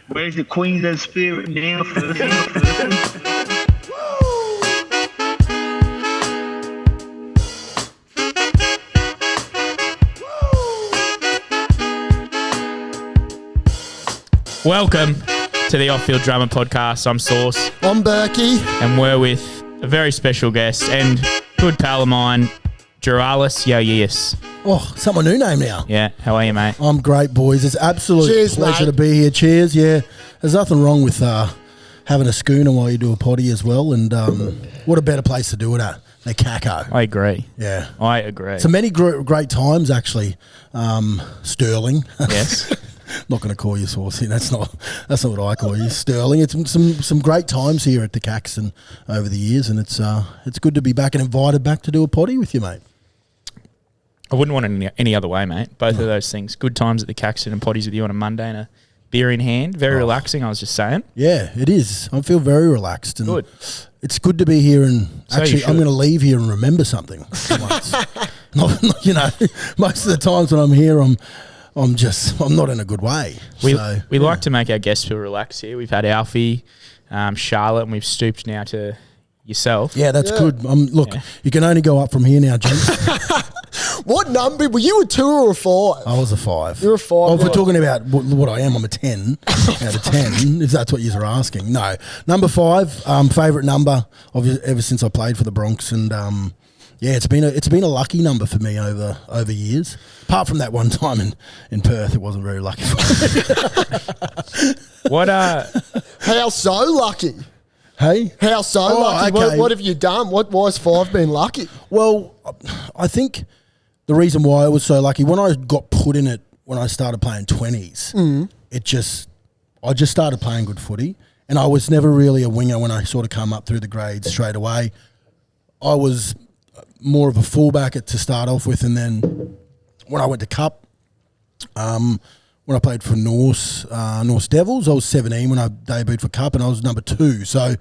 Where's the Queensland spirit now? Welcome to the Off-Field Drama Podcast. I'm Sauce. I'm Berkey. And we're with a very special guest and good pal of mine, Jharal Yow Yeh. Oh, something new name now. Yeah, how are you, mate? I'm great, boys. It's absolute Cheers, pleasure mate. to be here. Cheers, yeah. There's nothing wrong with having a schooner while you do a potty as well. And what a better place to do it at than Caco. I agree. Yeah. I agree. So many great times, actually. Sterling. Yes. Not going to call you Saucy. That's not what I call you, Sterling. It's some great times here at the Caxton over the years, and it's good to be back and invited back to do a potty with you, mate. I wouldn't want it any other way, mate. Both of those things. Good times at the Caxton and potties with you on a Monday and a beer in hand. Very relaxing, I was just saying. Yeah, it is. I feel very relaxed. And Good. It's good to be here, and So actually I'm going to leave here and remember something once. Most of the times when I'm here, I'm not in a good way. We like to make our guests feel relaxed here. We've had Alfie, Charlotte, and we've stooped now to yourself. Yeah, that's good. You can only go up from here now, gents. What number? Were you a 2 or a 5? I was a 5. You're a 5. Well, if we're talking about what I am, I'm a 10 out of 10, if that's what you're asking. No. Number 5, favourite number ever since I played for the Bronx. And, yeah, it's been a lucky number for me over years. Apart from that one time in Perth, it wasn't very lucky for me. How so lucky? Hey? How so lucky? Okay. What have you done? Why has 5 been lucky? Well, I think the reason why I was so lucky, when I got put in it when I started playing 20s, I just started playing good footy, and I was never really a winger when I sort of come up through the grades straight away. I was more of a fullback to start off with, and then when I went to Cup, when I played for Norse Devils, I was 17 when I debuted for Cup, and I was number 2. So I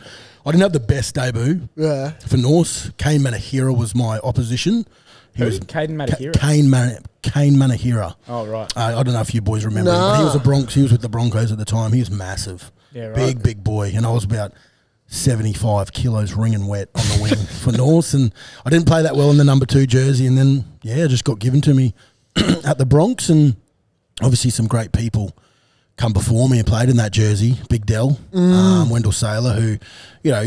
didn't have the best debut for Norse. Kane Manahira was my opposition. He was Caden Matahira. Kane Manahira. Oh, right. I don't know if you boys remember him, but he was a Bronx. He was with the Broncos at the time. He was massive. Yeah, right. Big boy. And I was about 75 kilos ringing wet on the wing for Norse, and I didn't play that well in the number 2 jersey, and then it just got given to me at the Bronx, and obviously some great people come before me and played in that jersey. Big Dell, Wendell Saylor, who,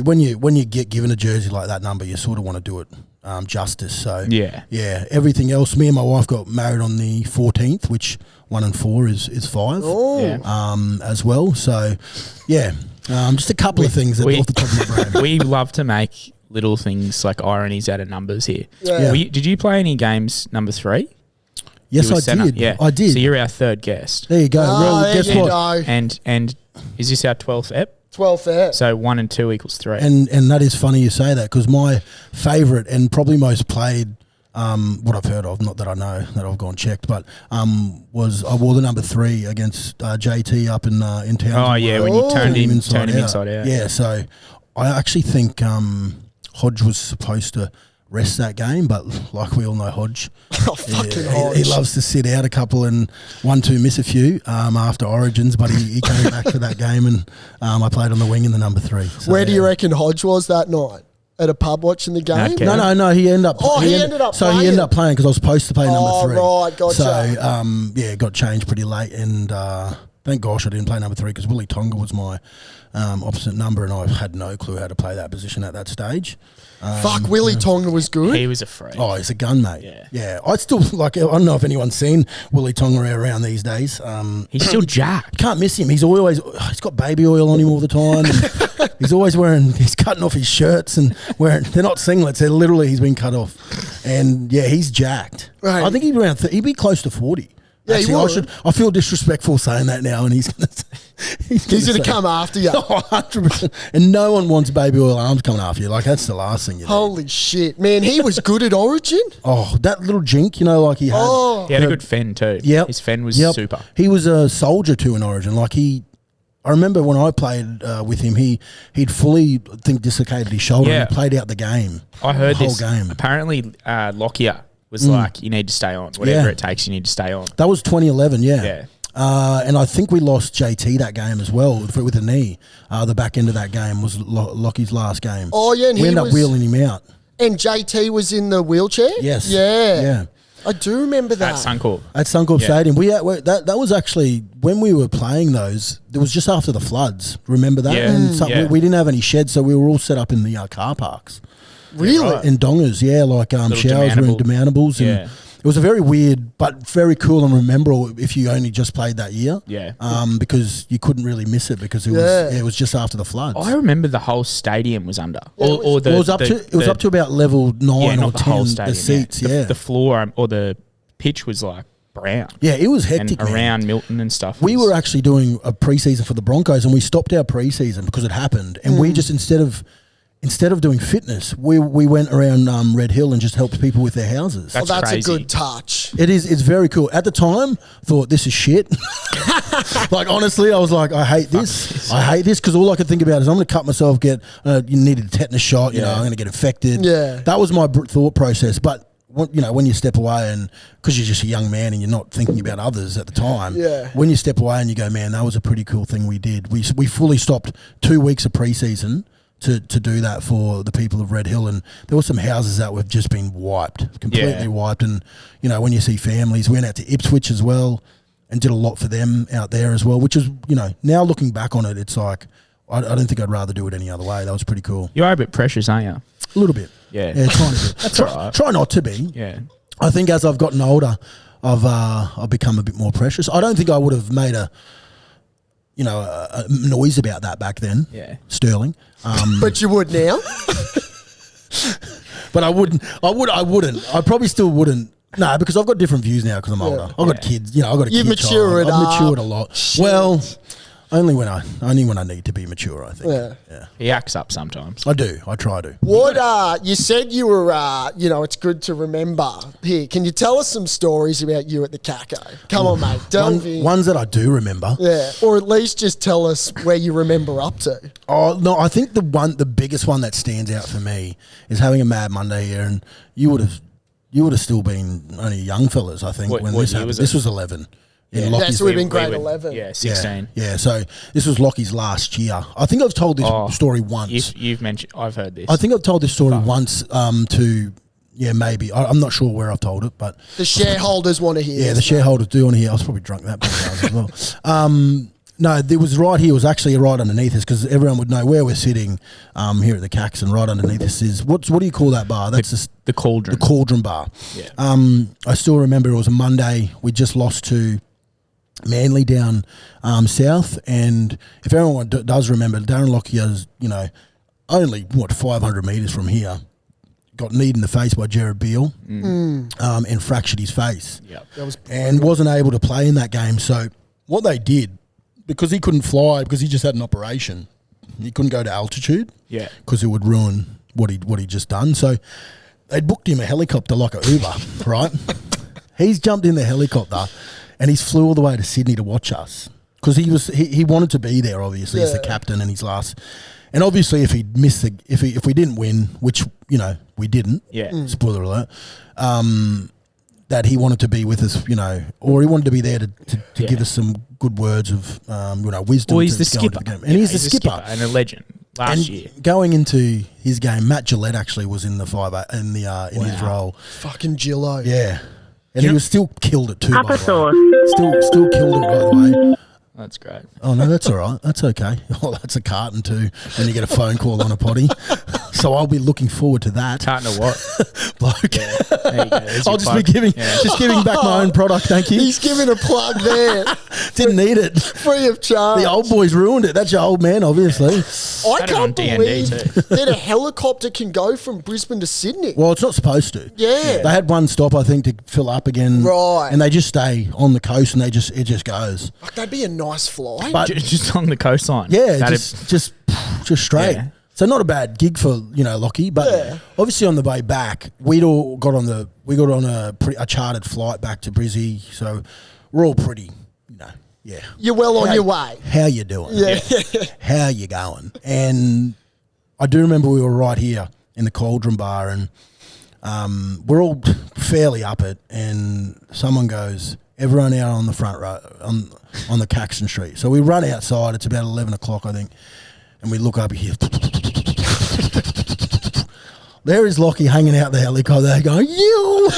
when you get given a jersey like that number, you sort of want to do it justice. So yeah, everything else. Me and my wife got married on the 14th, which 1 and 4 is 5 as well. So yeah. Just a couple of things off the top of my brain. We love to make little things like ironies out of numbers here. Yeah. Did you play any games number 3? Yes, I centre? did. Yeah. I did. So you're our third guest. There you go. Well, guess what? And is this our 12th ep? 12th ep. So 1 and 2 equals 3. And that is funny you say that, because my favourite and probably most played, what I've heard of, not that I know, that I've gone checked, but was I wore the number 3 against JT up in town. Oh yeah, when you turned him inside out. Yeah, so I actually think Hodge was supposed to rest that game, but like we all know Hodge, Hodge. He loves to sit out a couple and 1-2 miss a few after Origins, but he came back to that game, and I played on the wing in the number 3. So, where do you reckon Hodge was that night? At a pub watching the game? No. He ended up. He ended up playing. So he ended up playing because I was supposed to play number 3. Right, gotcha. So it got changed pretty late, and thank gosh I didn't play number 3, because Willie Tonga was my opposite number, and I had no clue how to play that position at that stage. Fuck, Willie Tonga was good. He was a freak. Oh, he's a gun, mate. Yeah. I still I don't know if anyone's seen Willie Tonga around these days. He's still jacked. Can't miss him. He's got baby oil on him all the time. And he's always he's cutting off his shirts and they're not singlets. They're literally, he's been cut off. And yeah, he's jacked. Right. I think he'd be close to 40. Yeah, actually, I feel disrespectful saying that now, and he's going to come after you. Oh, 100%. And no one wants baby oil arms coming after you. Like, that's the last thing you do. Holy shit. Man, he was good at Origin. Oh, that little jink, like he had. Oh. He had a good fen too. Yep. His fen was super. He was a soldier too in Origin. Like I remember when I played with him, he'd fully, dislocated his shoulder and he played out the game. I heard the whole this. game. Apparently, Lockyer was like, you need to stay on. Whatever it takes, you need to stay on. That was 2011, yeah. And I think we lost JT that game as well with a knee. The back end of that game was Lockie's last game. Oh, yeah, and we he ended up was- wheeling him out. And JT was in the wheelchair? Yes. Yeah. Yeah. I do remember that. At Suncorp. At Suncorp Yeah. Stadium. That was actually, when we were playing those, it was just after the floods. Remember that? Yeah. And Yeah. we didn't have any sheds, so we were all set up in the car parks. Really? right. In dongers, yeah, like showers were in demountables. And Yeah. it was a very weird but very cool and memorable if you only just played that year. Yeah. Because you couldn't really miss it because it was just after the floods. I remember the whole stadium was under. Or Well, it was up to about level 9 yeah, or not 10, the whole stadium. the seats, The floor or the pitch was like brown. Yeah, it was And hectic, man. around Milton and stuff. We was- were actually doing a preseason for the Broncos, and we stopped our preseason because it happened. And we just instead of doing fitness, we went around Red Hill and just helped people with their houses. Well, that's crazy. a good touch. It's very cool. At the time, thought this is shit. Like honestly, I was like, I hate this. I hate this because all I could think about is I'm going to cut myself. You needed a tetanus shot. You know, I'm going to get infected. Yeah. That was my thought process. But when you step away and because you're just a young man and you're not thinking about others at the time. Yeah. When you step away and you go, man, that was a pretty cool thing we did. We fully stopped 2 weeks of preseason to do that for the people of Red Hill, and there were some houses that were just been completely wiped. And when you see families, we went out to Ipswich as well and did a lot for them out there as well, which is now looking back on it, it's like I don't think I'd rather do it any other way. That was pretty cool. You are a bit precious, aren't you? A little bit, Yeah. trying to be. That's all right. Try not to be. Yeah. I think as I've gotten older, I've become a bit more precious. I don't think I would have made a noise about that back then. Yeah. Sterling. But you would now? But I wouldn't. I probably still wouldn't. No, because I've got different views now because I'm older. I've got kids. I've got a You've kid child. matured I've up. matured a lot. Shit. Well, only when I need to be mature, I think. Yeah. He acts up sometimes. I do. I try to. What you said you were, it's good to remember. Here, can you tell us some stories about you at the Caco? Come on, mate. Delve in. Ones that I do remember. Yeah, or at least just tell us where you remember up to. Oh no, I think the biggest one that stands out for me is having a Mad Monday here, and you would have still been only young fellas, I think, What when year this happened. was it? This was 11. Yeah. In Lockie's That's we've been We grade would- 11. Yeah, 16. Yeah, so this was Lockie's last year. I think I've told this story once. You've mentioned, I've heard this. I think I've told this story once to, maybe. I'm not sure where I've told it, but The shareholders want to hear yeah, this, the shareholders do want to hear. I was probably drunk that big as well. No, it was right here. It was actually right underneath us because everyone would know where we're sitting here at the Cax, and right underneath us is what do you call that bar? That's the Cauldron. the Cauldron Bar. Yeah. I still remember it was a Monday. We just lost to Manly down south, and if everyone does remember, Darren Lockyer's only 500 metres from here got kneed in the face by Jared Beale and fractured his face. Yep. And wasn't able to play in that game. So what they did, because he couldn't fly, because he just had an operation, he couldn't go to altitude. Yeah. Because it would ruin what he'd just done. So they booked him a helicopter like a Uber, right? He's jumped in the helicopter and he's flew all the way to Sydney to watch us because he wanted to be there. Obviously, as the captain in his last. And obviously, if he'd missed if we didn't win, which we didn't. Yeah. Spoiler alert. That he wanted to be with us, or he wanted to be there to give us some good words of wisdom. Well, he's to the go into skipper. game. And he's the skipper and a legend last year. Going into his game, Matt Gillette actually was in the in his role. Fucking Gillo. Yeah, and he was still killed it too. By the way. Still killed it, by the way. That's great. Oh no, that's all right. That's okay. Oh, that's a carton too. Then you get a phone call on a potty. So I'll be looking forward to that. Tartan or what? Bloke. Yeah, there you go. There's I'll your just be plug. giving back my own product. Thank you. He's giving a plug there. Didn't need it. Free of charge. The old boys ruined it. That's your old man, obviously. I Had it on can't D&D believe too. that a helicopter can go from Brisbane to Sydney. Well, it's not supposed to. Yeah. They had one stop, I think, to fill up again. Right. And they just stay on the coast and it just goes. Like, that'd be a nice flight. But Just on the coastline. yeah, That'd- just straight. Yeah. So not a bad gig for Lockie, but obviously on the way back, we got on a chartered flight back to Brizzy, so we're all pretty, yeah. You're well on your way. How you doing? Yeah. How you going? And I do remember we were right here in the Cauldron Bar, and we're all fairly up it, and someone goes, everyone out on the front row on the Caxton Street. So we run outside. It's about 11 o'clock, I think, and we look up here. There is Lockie hanging out the helicopter going, you!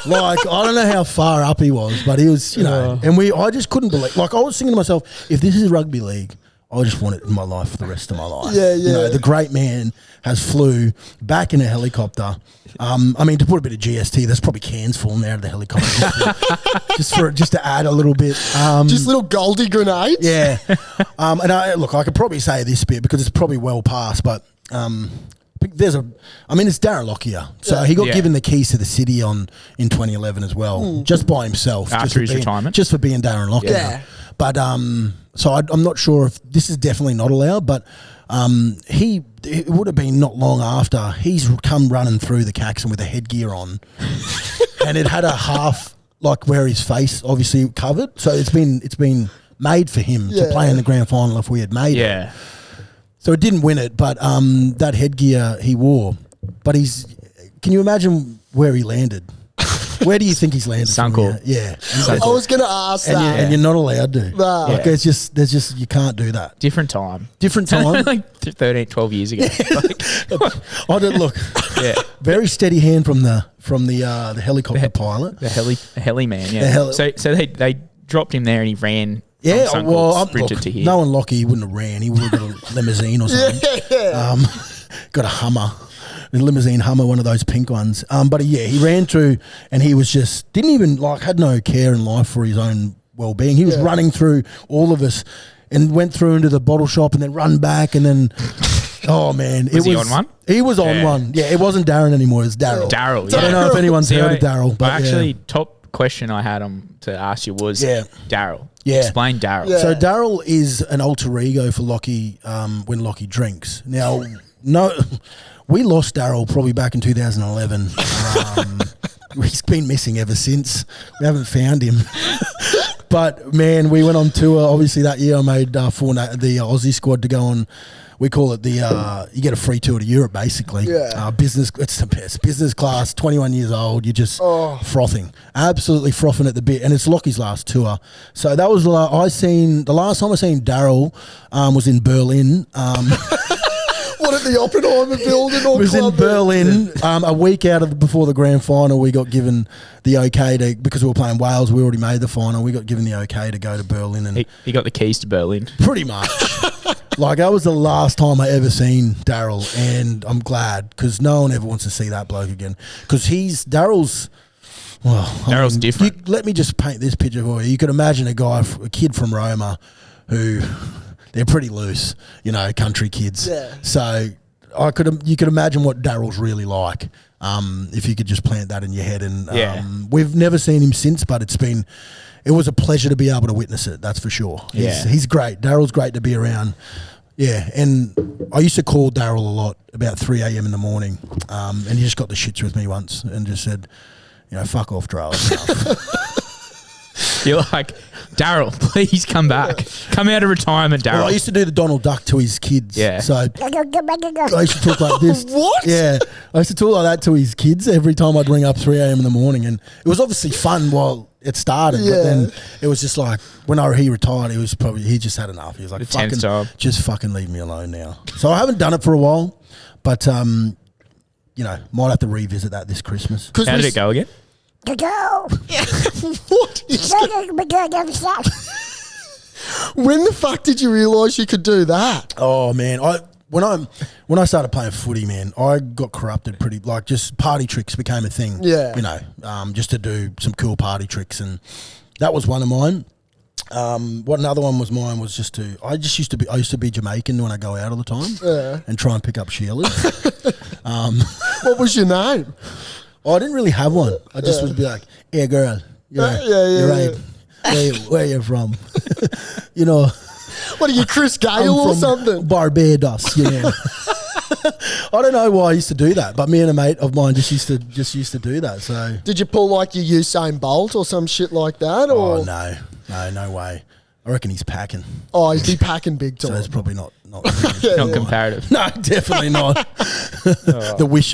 Like, I don't know how far up he was, but he was, you know, and I just couldn't believe, like, I was thinking to myself, if this is rugby league, I just want it in my life for the rest of my life. Yeah, yeah. You know, the great man has flew back in a helicopter. I mean, to put a bit of GST, there's probably cans falling out of the helicopter just to add a little bit. Just little Goldie grenades? Yeah. And I could probably say this bit because it's probably well past, but it's Darren Lockyer. So he got given the keys to the city in 2011 as well, just by himself. After his retirement? Just for being Darren Lockyer. Yeah. But so I'm not sure if this is definitely not allowed, but it would have been not long after he's come running through the Caxton with a headgear on, and it had a half like where his face obviously covered. So it's been made for him to play in the grand final if we had made it. So it didn't win it, but that headgear he wore. But can you imagine where he landed? Where do you think he's landed? Suncorp. Yeah. I was going to ask that. And you're not allowed to. Nah. Like there's just you can't do that. Different time. Different time. Like 13, 12 years ago. I don't look. Yeah. Very steady hand from the helicopter pilot. The heli man, yeah. So they dropped him there and he ran. Yeah, Sprinted to here. No one Lockie, he wouldn't have ran. He would have got a limousine or something. Got a Hummer. A limousine Hummer, one of those pink ones. But he ran through and he was just, didn't even had no care in life for his own well-being. He was running through all of us and went through into the bottle shop and then run back and then, oh man. Was he on one? He was on one. Yeah, it wasn't Darren anymore, it was Daryl. Daryl, I don't know if anyone's heard of Daryl. But actually, top question I had to ask you was Daryl. Yeah. Explain Daryl. Yeah. So Daryl is an alter ego for Lockie when Lockie drinks. Now, we lost Daryl probably back in 2011. He's been missing ever since. We haven't found him. But, man, we went on tour. Obviously, that year I made the Aussie squad to go on. We call it you get a free tour to Europe, basically. Yeah. Business, it's the best. Business class, 21 years old, you're just frothing. Absolutely frothing at the bit. And it's Lockie's last tour. So that was the last time I seen Daryl was in Berlin. What, at the Oppenheimer building or was club? In Berlin a week before the grand final. We got given the okay because we were playing Wales. We already made the final. We got given the okay to go to Berlin, and he got the keys to Berlin. Pretty much. Like that was the last time I ever seen Daryl, and I'm glad because no one ever wants to see that bloke again. Because Daryl's different. Let me just paint this picture for you. You could imagine a kid from Roma who. They're pretty loose, country kids. Yeah. So you could imagine what Daryl's really like if you could just plant that in your head. And we've never seen him since, but it was a pleasure to be able to witness it. That's for sure. He's great. Daryl's great to be around. Yeah, and I used to call Daryl a lot about 3 a.m. in the morning, and he just got the shits with me once and just said, fuck off, Daryl. You're like, Daryl, please come back. Come out of retirement, Daryl. Well, I used to do the Donald Duck to his kids. Yeah. So I used to talk like this. What? Yeah. I used to talk like that to his kids every time I'd ring up 3 a.m. in the morning. And it was obviously fun while it started. But then it was just like, when he retired, he just had enough. He was like, just fucking leave me alone now. So I haven't done it for a while. But, might have to revisit that this Christmas. How did it go again? Go. What? When the fuck did you realise you could do that? Oh man, when I started playing footy, man, I got corrupted pretty. Like just party tricks became a thing. Yeah, just to do some cool party tricks, and that was one of mine. What another one was mine was I used to be Jamaican when I go out all the time, and try and pick up Sheilas. What was your name? I didn't really have one. I just would be like, "Yeah, girl, you're right. Where you from? What are you, Chris Gale or something? Barbados, I don't know why I used to do that, but me and a mate of mine just used to do that. So did you pull like your Usain Bolt or some shit like that? Or? Oh no way. I reckon he's packing. Oh, he'd be packing big time. So it's probably not not comparative. No, definitely not. I'm the wish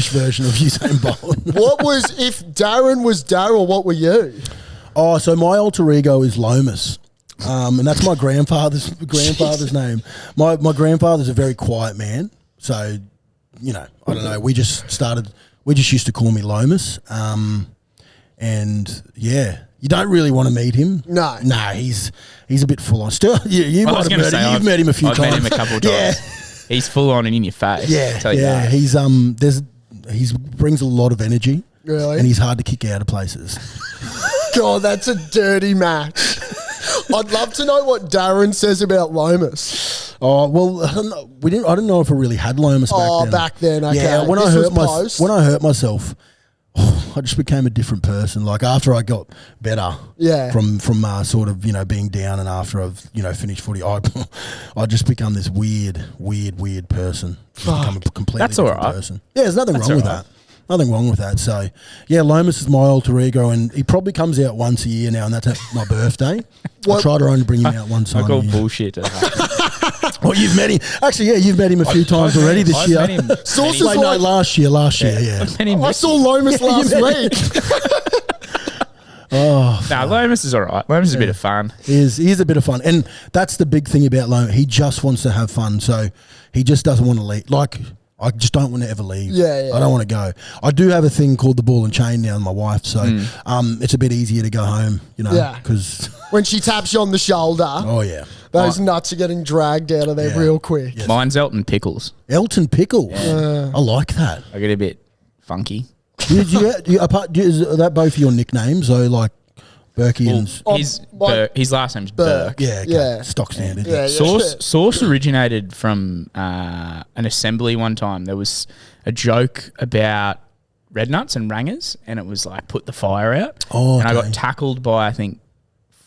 version of Usain Bolt. What was, if Darren was Daryl, what were you? Oh, so my alter ego is Lomas. And that's my grandfather's name. My grandfather's a very quiet man. So, you know, I don't know. We just used to call me Lomas. And yeah, you don't really want to meet him. No. Nah, he's a bit full on. Still, you I was might have gonna met say, him. You've met him a few I've times. met him a couple of times. Yeah. He's full on and in your face. Yeah, I'll tell you yeah. that. He's brings a lot of energy. Really? And he's hard to kick out of places. God, that's a dirty match. I'd love to know what Darren says about Lomas. Oh well, I don't know. I don't know if I really had Lomas back then. Back then, okay. Yeah, when This was I post? hurt myself, I just became a different person. Like after I got better, Yeah. from sort of being down, and after I've finished footy, I just become this weird person. Become a completely That's different all right. person. Yeah, there's nothing That's wrong with all right. that. Nothing wrong with that. So, yeah, Lomas is my alter ego, and he probably comes out once a year now, and that's at my birthday. I try to only bring him out once I a call year. bullshit to that. Well, you've met him. Actually, yeah, you've met him a few times already this I've year. met him. Sources Like, no, like- last year, yeah. I've met him. I saw Lomas last week. Nah, Lomas is all right. Lomas is a bit of fun. He is a bit of fun. And that's the big thing about Lomas. He just wants to have fun. So he just doesn't want to leave. Like, I just don't want to ever leave. Yeah. I don't want to go. I do have a thing called the ball and chain now with my wife. So it's a bit easier to go home, Yeah. because, When she taps you on the shoulder, oh, yeah. those nuts are getting dragged out of there Yeah. real quick. Yeah. Mine's Elton Pickles. Elton Pickles. I like that. I get a bit funky. Is that both of your nicknames? So, like, Berkey and... His last name's Burke. Yeah, okay. Yeah. Stock standard. Yeah, Sauce originated from an assembly one time. There was a joke about red nuts and rangers, and it was like put the fire out. Oh, and I okay. got tackled by I think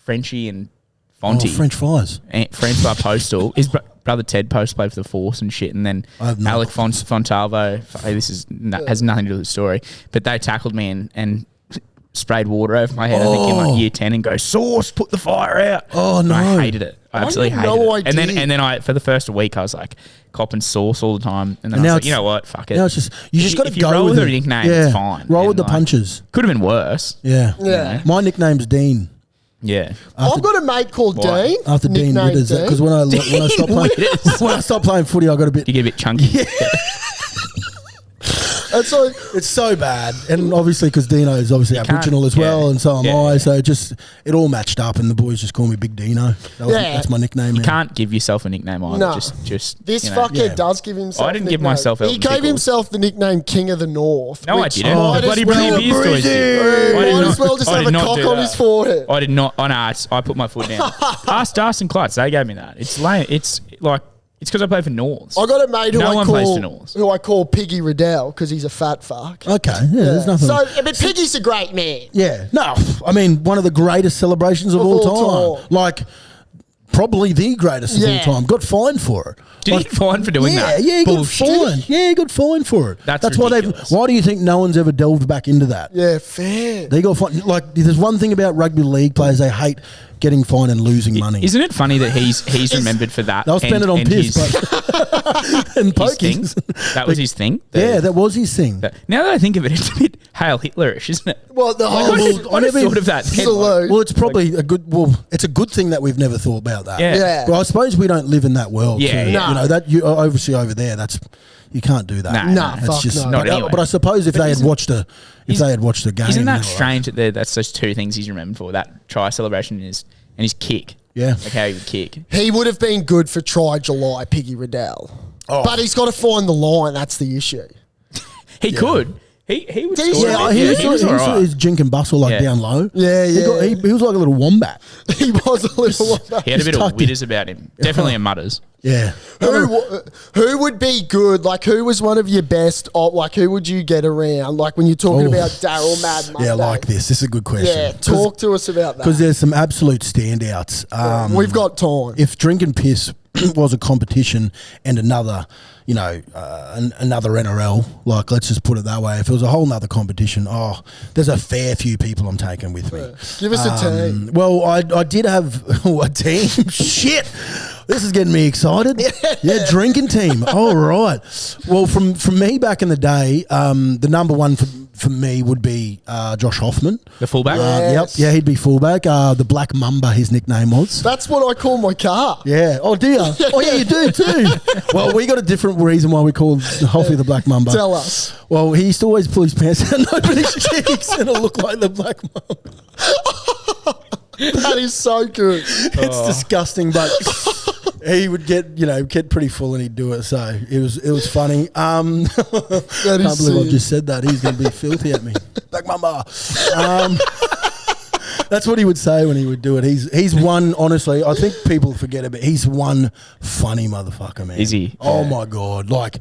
Frenchie and Fonty. French fries. French by Postal. His brother Ted Post played for the Force and shit, and then I have no Alec Fontalvo. This has nothing to do with the story, but they tackled me and sprayed water over my head. I think in like year 10, and go, Sauce, put the fire out. Oh, And no. I hated it. I absolutely had hated no it. idea. And then I for the first week I was like copping Sauce all the time, and then And I now was like, you it's- know what, fuck it. Now it's just you just got to If you go roll with with it. a nickname, it's fine. Roll And with the like, punches. Could have been worse. Yeah. Yeah. My nickname's Dean. Yeah. I've got a mate called Why? Dean. After Dean nicknamed Witters, Dean. because when I stopped playing Witters. when I stopped playing footy, I got a bit. You get a bit chunky. And so It's so bad, and obviously because Dino is obviously can't- Aboriginal as well, yeah. and so am Yeah, I. yeah. So it all matched up, and the boys just call me Big Dino. That's my nickname. You now. can't give yourself a nickname either. No. Just this you know. fucker Yeah. does give himself. I didn't a give nickname. myself He Elton gave Pickles. himself the nickname King of the North. No, I which didn't. might The bloody as Britney well- Beers toys did. I did Might not- as well just I have did a not cock do on that. his forehead. I did not. I put my foot down. Ask Darcy and Clutch. They gave me that. It's lame. It's like it's because I play for Norths. I got a mate No one plays for Norths. who I call Piggy Riddell because he's a fat fuck. Okay, yeah, there's nothing. So, but Piggy's a great man. Yeah, no, I mean one of the greatest celebrations of all time. Like probably the greatest of all Yeah. time. Got fined for it. Did he get fined for doing that? Yeah, he got Bullshit. fined. Yeah, he got fined for it. That's why ridiculous. Why do you think no one's ever delved back into that? Yeah, fair. They got fined. Like there's one thing about rugby league players, they hate getting fined and losing money. Isn't it funny that he's remembered for that? They'll spend it on piss, and his pokies. thing. That was his thing. Yeah, that was his thing. Now that I think of it, it's a bit Hail Hitlerish, isn't it? Well, the Like, whole I never thought of that. salute. Well, it's probably a good. Well, it's a good thing that we've never thought about that. Yeah. Yeah. But I suppose we don't live in that world. Yeah, too. yeah. You know that you obviously over there. That's you can't do that. Nah, That's fuck just no. Not but, anyway. but I suppose if they had isn't- watched a game, Isn't that like- strange that that's those two things he's remembered for? That try celebration and his kick. Yeah. Like how he would kick. He would have been good for Try July, Piggy Riddell. Oh. But he's got to find the line. That's the issue. He could. He would Did he- score. Yeah, a bit. he was alright. his jink and bustle like Yeah. down low. Yeah, yeah. He was like a little wombat. He was a little. He had a bit of tucked in. witters about him. Definitely a mutters. Yeah. Who would be good? Like, who was one of your best? Like, who would you get around? Like, when you're talking Oh. about Daryl Mad Monday. Yeah, like this. This is a good question. Yeah, talk to us about that. Because there's some absolute standouts. We've got time. If drink and piss was a competition and another, another NRL, like let's just put it that way. If it was a whole nother competition, there's a fair few people I'm taking with me. Give us a team. Well, I did have a team. Shit. This is getting me excited. Yeah, drinking team. All right. Well, from me back in the day, the number one for me would be Josh Hoffman. The fullback. Yes. Yep, yeah, he'd be fullback. The Black Mamba, his nickname was. That's what I call my car. Yeah. Oh, do you? Oh, yeah, you do too. Well, we got a different reason why we called Hoffy the Black Mamba. Tell us. Well, he used to always pull his pants down over his cheeks and it looked like the Black Mamba. That is so good. It's disgusting, but he would get pretty full and he'd do it. So it was funny. That Can't is believe I've sick. just said that. He's going to be filthy at me. Black Mamba. That's what he would say when he would do it. He's one, honestly, I think people forget it, but he's one funny motherfucker, man. Is he? Oh, my God. Like,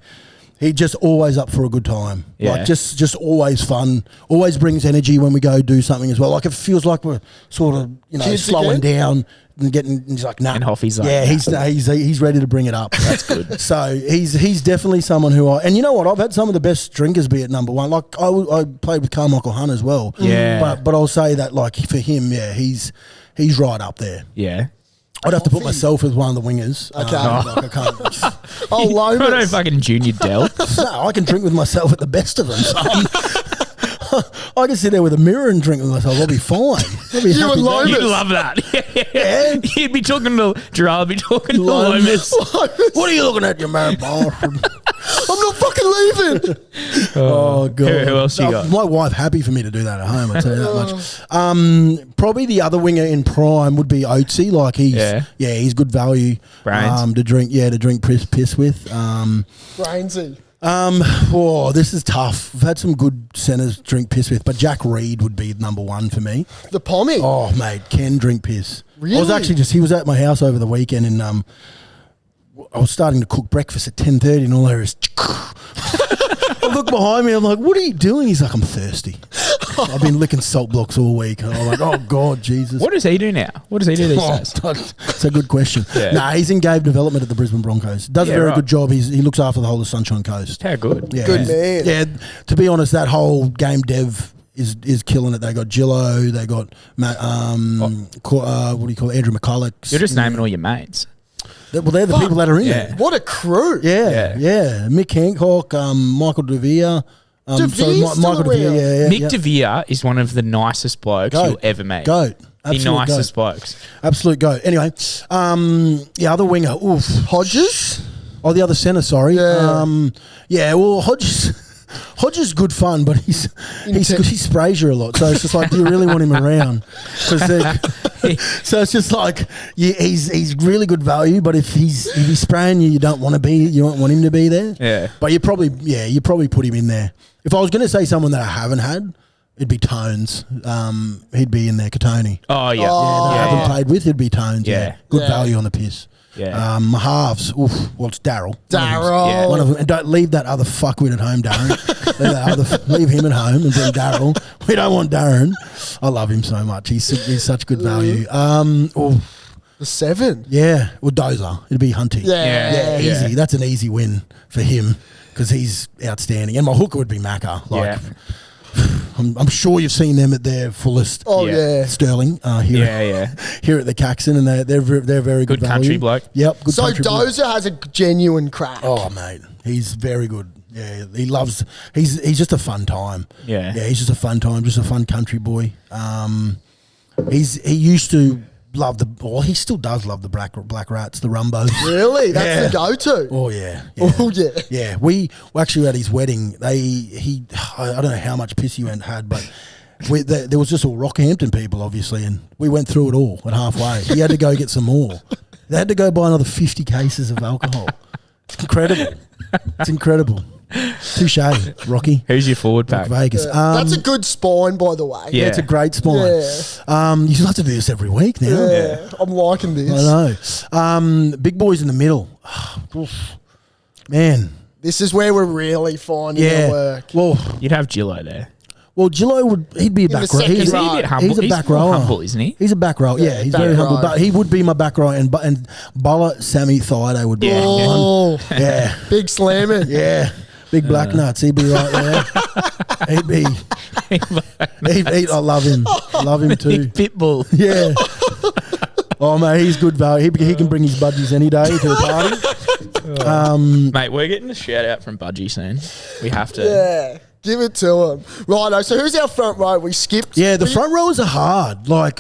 he just always up for a good time. Yeah. Like, just always fun. Always brings energy when we go do something as well. Like, it feels like we're sort of, Kids slowing again? down and getting, he's like, nah. And Hoffy's like, yeah, nah. he's ready to bring it up. That's good. So he's definitely someone who and you know what, I've had some of the best drinkers be at number one. Like I played with Carmichael Hunt as well. Yeah. But I'll say that like for him, yeah, he's right up there. Yeah. I'd have to put myself as one of the wingers. Okay. Like I can't. Oh, I don't Lomas. fucking junior Del. No, I can drink with myself at the best of them. So I can sit there with a mirror and drink with myself. I'll be fine. I'll be You happy and days. Lomas. You'd love that. Yeah. You'd be talking to Jharal, be talking to Lomas. Lomas. What are you looking at, you married bastard? I'm not fucking leaving. Oh god! Who else you got? My wife happy for me to do that at home. I tell you that much. Probably the other winger in prime would be Oatsy. Like he's good value. Brains. To drink piss with. Brainsy. This is tough. We've had some good centres drink piss with, but Jack Reed would be number one for me. The Pommy. Oh mate, can drink piss. Really? I was actually he was at my house over the weekend and I was starting to cook breakfast at 10:30 and all there is. I look behind me. I'm like, "What are you doing?" He's like, "I'm thirsty. I've been licking salt blocks all week." And I'm like, "Oh God, Jesus." What does he do now? What does he do these days? It's a good question. Yeah. Nah, he's in game development at the Brisbane Broncos. Does a very good job. He looks after the whole of Sunshine Coast. How good. Yeah. Good man. Yeah, to be honest, that whole game dev is killing it. They got Gillo, they got Matt, what do you call it? Andrew McCulloch. You're just naming all your mates. They're the people that are in Yeah. there. What a crew. Yeah. Mick Hancock, Michael DeVere. DeVere's still Michael DeVere, around. Mick DeVere is one of the nicest blokes you'll ever meet. Goat. The Absolute nicest goat. blokes. Absolute goat. Anyway, other winger. Oof. Hodges. Oh, the other centre, sorry. Yeah. Well, Hodges is good fun, but he sprays you a lot. So it's just like, do you really want him around? So it's just like, he's really good value, but if he's spraying you, you don't want him to be there. Yeah. But you probably put him in there. If I was going to say someone that I haven't had, it'd be Tones. He'd be in there, Katoni. Oh, yeah. Oh. That I haven't played with, it'd be Tones. Yeah. Good Yeah. value on the piss. Yeah. My halves. Oof. Well, it's Daryl. Darryl. One of them, and don't leave that other fuckwit at home, Darren. leave him at home and bring Daryl. We don't want Darren. I love him so much. He's such good value. The 7. Yeah. Well, Dozer. It'd be Hunty. Yeah. Easy. That's an easy win for him because he's outstanding. And my hooker would be Macca. Yeah. I'm sure you've seen them at their fullest. Oh, Yeah. yeah. Sterling here, here at the Caxton, and they're very Good good country value. bloke. Yep, good So country bloke. Dozer has a genuine crack. Oh mate, he's very good. Yeah, he loves. He's just a fun time. Yeah. He's just a fun time. Just a fun country boy. He used to love he still does love the black rats, the Rumbos. Really? That's Yeah. the go-to. Oh yeah. Oh, yeah. Yeah, we actually at his wedding. I don't know how much piss he had, but there was just all Rockhampton people, obviously, and we went through it all at halfway. He had to go get some more. They had to go buy another 50 cases of alcohol. It's incredible. It's incredible. Touche, Rocky. Who's your forward pack? Vegas. That's a good spine, by the way. Yeah. It's a great spine. Yeah. You just have to do this every week now. Yeah. I'm liking this. I know. Big boys in the middle. Oof. Man. This is where we're really finding our Yeah. work. Well, You'd have Gillo there. Gillo he'd be a the back row. second He's row. He's a bit humble. He's a back rower. humble, isn't he? He's a back row. Yeah, he's back very humble. row. But he would be my back row, and Buller Sammy Thaiday would be Yeah. my one. Oh, Yeah, big slamming. yeah. Big black nuts. He'd be right there. He'd be. I love him. I love him too. Big pitbull. Yeah. Oh mate, he's good value. He can bring his budgies any day to the party. Mate, we're getting a shout out from Budgie soon. We have to. Yeah. Give it to him. Righto. So who's our front row? We skipped. Yeah, the front rowers are hard. Like,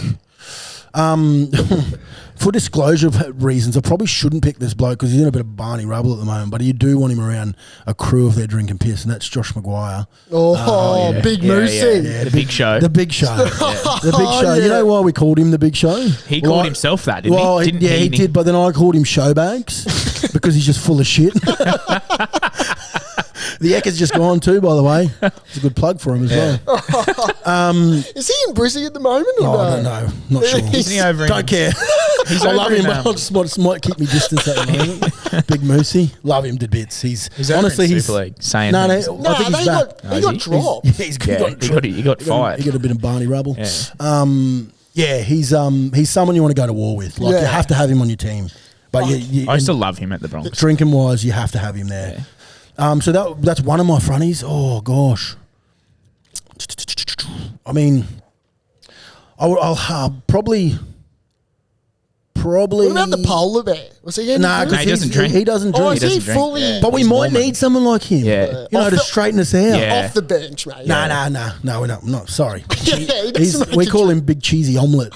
for disclosure reasons, I probably shouldn't pick this bloke because he's in a bit of Barney rubble at the moment, but you do want him around a crew if they're drinking piss, and that's Josh Maguire. Oh, Big Moosey. Yeah, the big show. The Big Show. The Big Show. yeah. You know why we called him the Big Show? He called himself that, didn't well, he? Didn't he did, but then I called him Showbags because he's just full of shit. The Ekker's just gone too, by the way. It's a good plug for him as well. Is he in Brizzy at the moment? Or Oh, I don't know. Not sure. Isn't he over in- Don't care. He's I over love in, him, but I just might keep me distance at the moment. Big Moosey. Love him to bits. He's over honestly, in he's Super League saying No, things. No, I think he's he back. got, he got dropped. He's Yeah, he got fired. He got a bit of Barney rubble. Yeah. Yeah, he's someone you want to go to war with. Like, you Yeah. have to have him on your team. But I used to love him at the Bronx. drinking wise, you have to have him there. So that's one of my fronties. Oh gosh. I mean, I'll probably. What about the polar bear? Was he in? Nah, No, because he doesn't drink. He doesn't Oh, drink. is He he doesn't drink. fully Yeah. But we He's might Mormon. need someone like him. Yeah. You know, Off to the- straighten us out. Yeah. off the bench, mate? No, we're not. Sorry. Yeah, he doesn't We make call a- him Big Cheesy Omelette.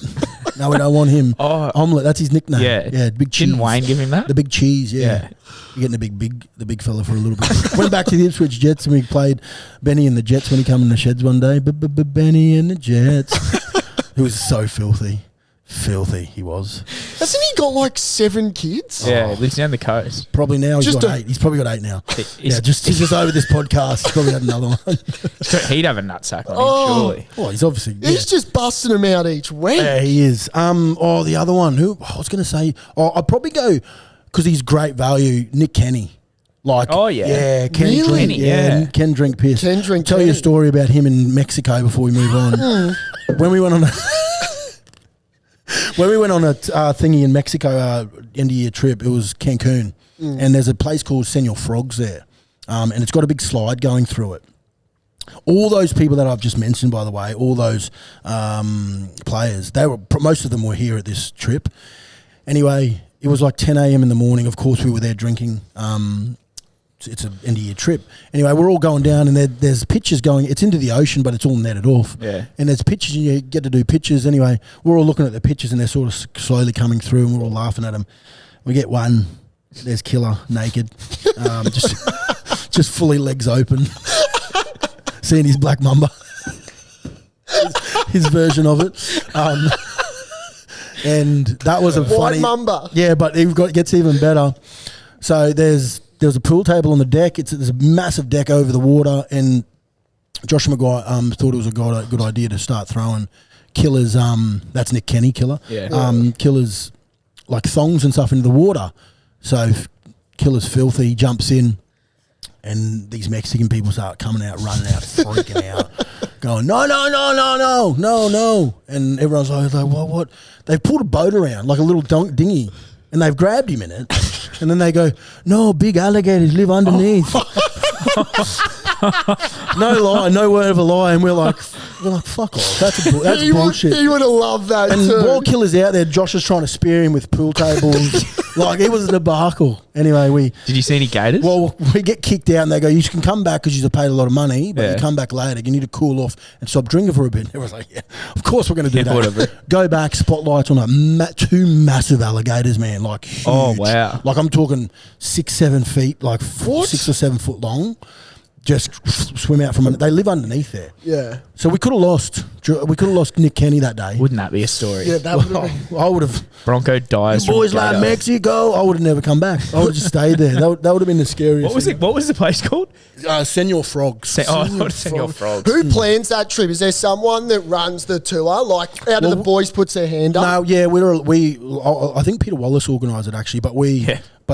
No, we don't want him. Oh. Omelette, that's his nickname. Yeah. Big Cheese. Didn't Wayne give him that? The Big Cheese, yeah. Yeah. You're getting the big fella for a little bit. Went back to the Ipswich Jets and we played Benny and the Jets when he come in the sheds one day. Benny and the Jets. It was so filthy. Filthy he was. Hasn't he got like 7 kids? Yeah, he lives down the coast. Probably now he's Just got a- 8. He's probably got 8 now. He's- He's just over this podcast. He's probably had another one. He'd have a nutsack on him, surely. Oh, he's obviously. He's just busting them out each week. Yeah, he is. The other one. Who I was going to say. I'd probably go because he's great value. Nick Kenny. Like, Oh, yeah. yeah, can Really? drink, Kenny, yeah. can drink piss. Can drink Tell you a Kenny. story about him in Mexico before we move on. When we went on a thingy in Mexico, end of year trip, it was Cancun, and there's a place called Senor Frogs there, and it's got a big slide going through it. All those people that I've just mentioned, by the way, all those players, most of them were here at this trip. Anyway, it was like 10 a.m. in the morning. Of course, we were there drinking. It's an end of year trip. Anyway, we're all going down, and there's pictures going. It's into the ocean, but it's all netted off. Yeah. And there's pictures, and you get to do pictures. Anyway, we're all looking at the pictures, and they're sort of slowly coming through, and we're all laughing at them. We get one. There's Killer naked, just fully legs open, seeing his black mamba, his version of it. And that was a White funny mamba. Yeah, but it gets even better. So there's a pool table on the deck. There's a massive deck over the water, and Josh Maguire thought it was a good idea to start throwing Killer's. That's Nick Kenny, Killer. Yeah. Killer's like thongs and stuff into the water. So Killer's filthy. He jumps in, and these Mexican people start coming out, running out, freaking out, going no, and everyone's like, well, what? They've pulled a boat around like a little dinghy, and they've grabbed him in it, and then they go, no, big alligators live underneath. No lie, no word of a lie, and we're like fuck off. That's bullshit. He would have loved that And too. while Killer's out there, Josh is trying to spear him with pool tables. Like, it was a debacle. Anyway, Did you see any gators? we get kicked out, and they go, you can come back because you've paid a lot of money, but Yeah. you come back later. You need to cool off and stop drinking for a bit. And everyone's like, yeah, of course we're going to do Yeah, that. whatever. Go back, spotlights on two massive alligators, man, like huge. Oh, wow. Like, I'm talking 6-7 feet, like 6 or 7 foot long. Just swim out from they live underneath there. Yeah. So we could have lost Nick Kenny that day. Wouldn't that be a story? Yeah, that would have been. I would have. Bronco dies from Boys gator. like Mexico. I would have never come back. I would have just stayed there. That would have been the scariest. What was it? What was the place called? Senor Frogs. Senor Frogs. Who plans that trip? Is there someone that runs the tour? Like, out of the boys puts their hand up? No, yeah, I think Peter Wallace organised it actually, but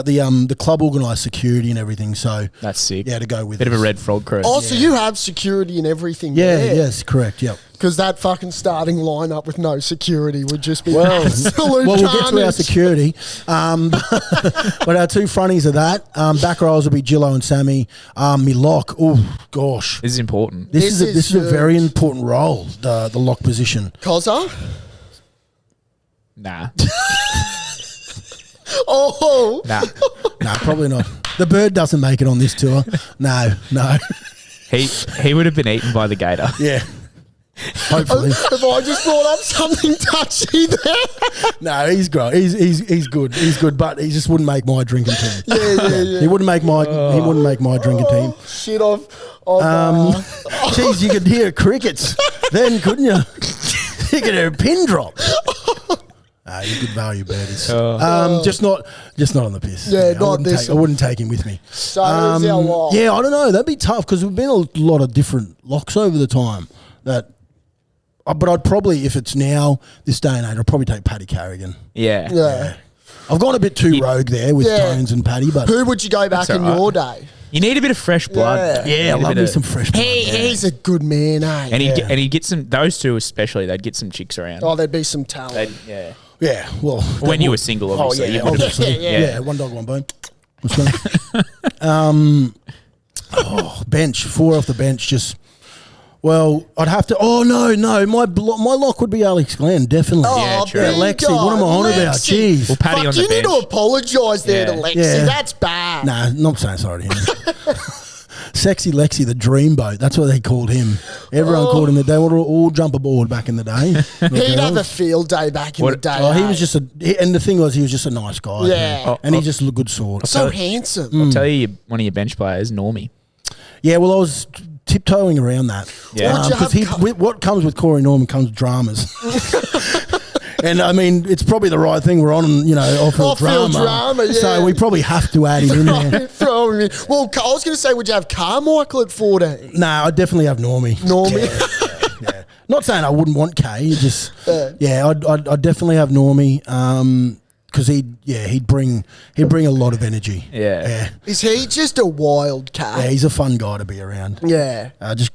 the club organised security and everything. So That's sick. yeah, to go with Bit of us. a red frog crew. Oh, so you have security and everything Yeah, there. yes, correct. Yep. Because that fucking starting lineup with no security would just be Well, absolute we'll get to our carnage. security. But our two fronties are that. Back rows will be Gillo and Sammy. Me lock. Oh gosh, This is important. this is a huge. very important role. The lock position. Cozza? Nah. Oh, Nah. No, probably not. The bird doesn't make it on this tour. No. He would have been eaten by the gator. Yeah. Hopefully. Have I just brought up something touchy there? No, he's great. He's good. He's good, but he just wouldn't make my drinking team. Yeah. He wouldn't make my drinking team. Shit, I've Jeez, you could hear crickets then, couldn't you? You could hear a pin drop. He's good value, birdies. Just not on the piss. Yeah, not this I wouldn't take him with me. So who's our lock? Yeah, I don't know. That'd be tough because we've been a lot of different locks over the time. But I'd probably, if it's now this day and age, I'd probably take Paddy Carrigan. Yeah. I've gone a bit too rogue there with Jones and Paddy, but Who would you go back in your day? You need a bit of fresh blood. Yeah. I love me some fresh blood. He's a good man, eh? And he'd get some. Those two especially, they'd get some chicks around. Oh, there'd be some talent. Yeah. Yeah, well, When you were single, obviously. Oh, yeah, you would've- obviously. Yeah. One dog, one bone. Bench, 4 off the bench, just. Well, I'd have to. Oh no, my lock would be Alex Glenn, definitely. Yeah, true. there you Lexi, go. what am I on about? Lexi. Jeez. Well, Paddy on the You need bench. to apologise there to Yeah. Lexi. Yeah. That's bad. Nah, not saying sorry to him. Sexy Lexi, the dreamboat. That's what they called him. Everyone called him that. They would all jump aboard back in the day. He'd have a field day back in the day. Oh, he eh? was just and the thing was, he was just a nice guy. Yeah. and he just looked good sort. so handsome. I'll tell you, one of your bench players, Normie. Yeah, well, I was tiptoeing around that. Yeah. Would you Because have what comes with Corey Norman comes dramas. And I mean, it's probably the right thing. We're on, off-field drama. yeah. So we probably have to add him in there. Throw him in. Well, I was going to say, would you have Carmichael at 14? Nah, I definitely have Normie. Normie. Yeah. Not saying I wouldn't want K. Just I'd definitely have Normie. Because he'd bring a lot of energy. Yeah. Is he just a wild cat? Yeah, he's a fun guy to be around. Yeah. He's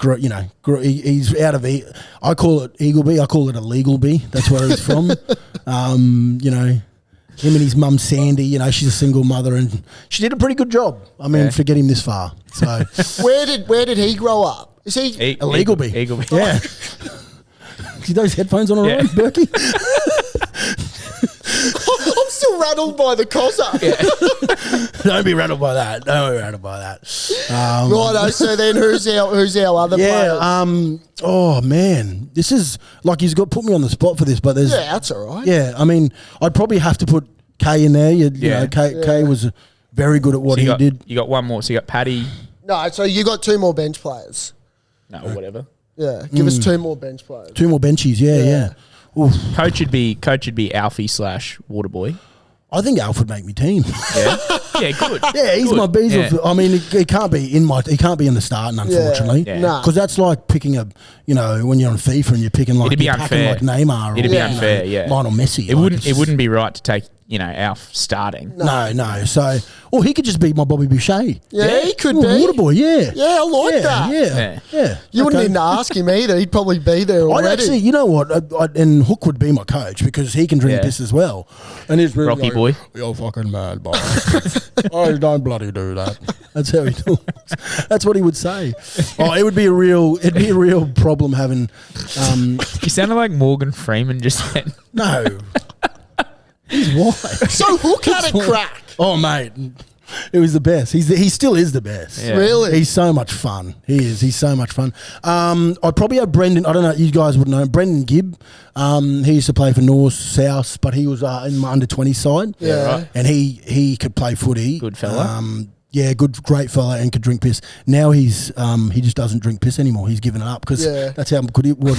out of I call it Eagleby. I call it Illegalby. That's where he's from. Him and his mum Sandy. She's a single mother, and she did a pretty good job. I mean, for getting this far. So Where did he grow up? Is he? Illegalby. Eagleby. Yeah. See those headphones on, all right, Berkey? I'm still rattled by the cosser. Don't be rattled by that. Righto. So then, who's our other Yeah. players? Oh man, this is like he's put me on the spot for this, but there's Yeah, that's all right. Yeah, I mean, I'd probably have to put K in there. You know, K was very good at what he did. You got one more. So you got Paddy. No, so you got 2 more bench players. No, whatever. Yeah, give us 2 more bench players. 2 more benchies. Yeah. Oof. Coach would be Alfie / Waterboy. I think Alf would make me team. Yeah. Yeah, good. Yeah, he's Good. my bees. Yeah. I mean, he can't be in the starting, unfortunately. Yeah. Nah. Because that's like picking when you're on FIFA and you're picking like It'd be you're packing unfair. like Neymar. It'd or, be unfair. Yeah. Lionel Messi. It like, wouldn't be right to take Alf starting. No. So, he could just be my Bobby Boucher. Yeah, he could be. Waterboy. Yeah. Yeah, I like that. Yeah. You wouldn't Okay. need to ask him either. He'd probably be there I'd already. actually, you know what? And Hook would be my coach because he can drink Yeah. this as well. And he's really Rocky like, boy. You're fucking mad, boy. Oh, don't bloody do that. That's how he talks. That's what he would say. Oh, it'd be a real problem having. You sounded like Morgan Freeman just then. No, he's white. So Hook had a crack. Oh, mate. It was the best. He still is the best. Yeah. Really? He's so much fun. He is. He's so much fun. I'd probably have Brendan. I don't know. You guys would know Brendan Gibb. He used to play for North South, but he was in my under-20 side. Yeah. Right. And he could play footy. Good fella. Yeah, great fella, and could drink piss. Now he just doesn't drink piss anymore. He's given it up because that's how good he was.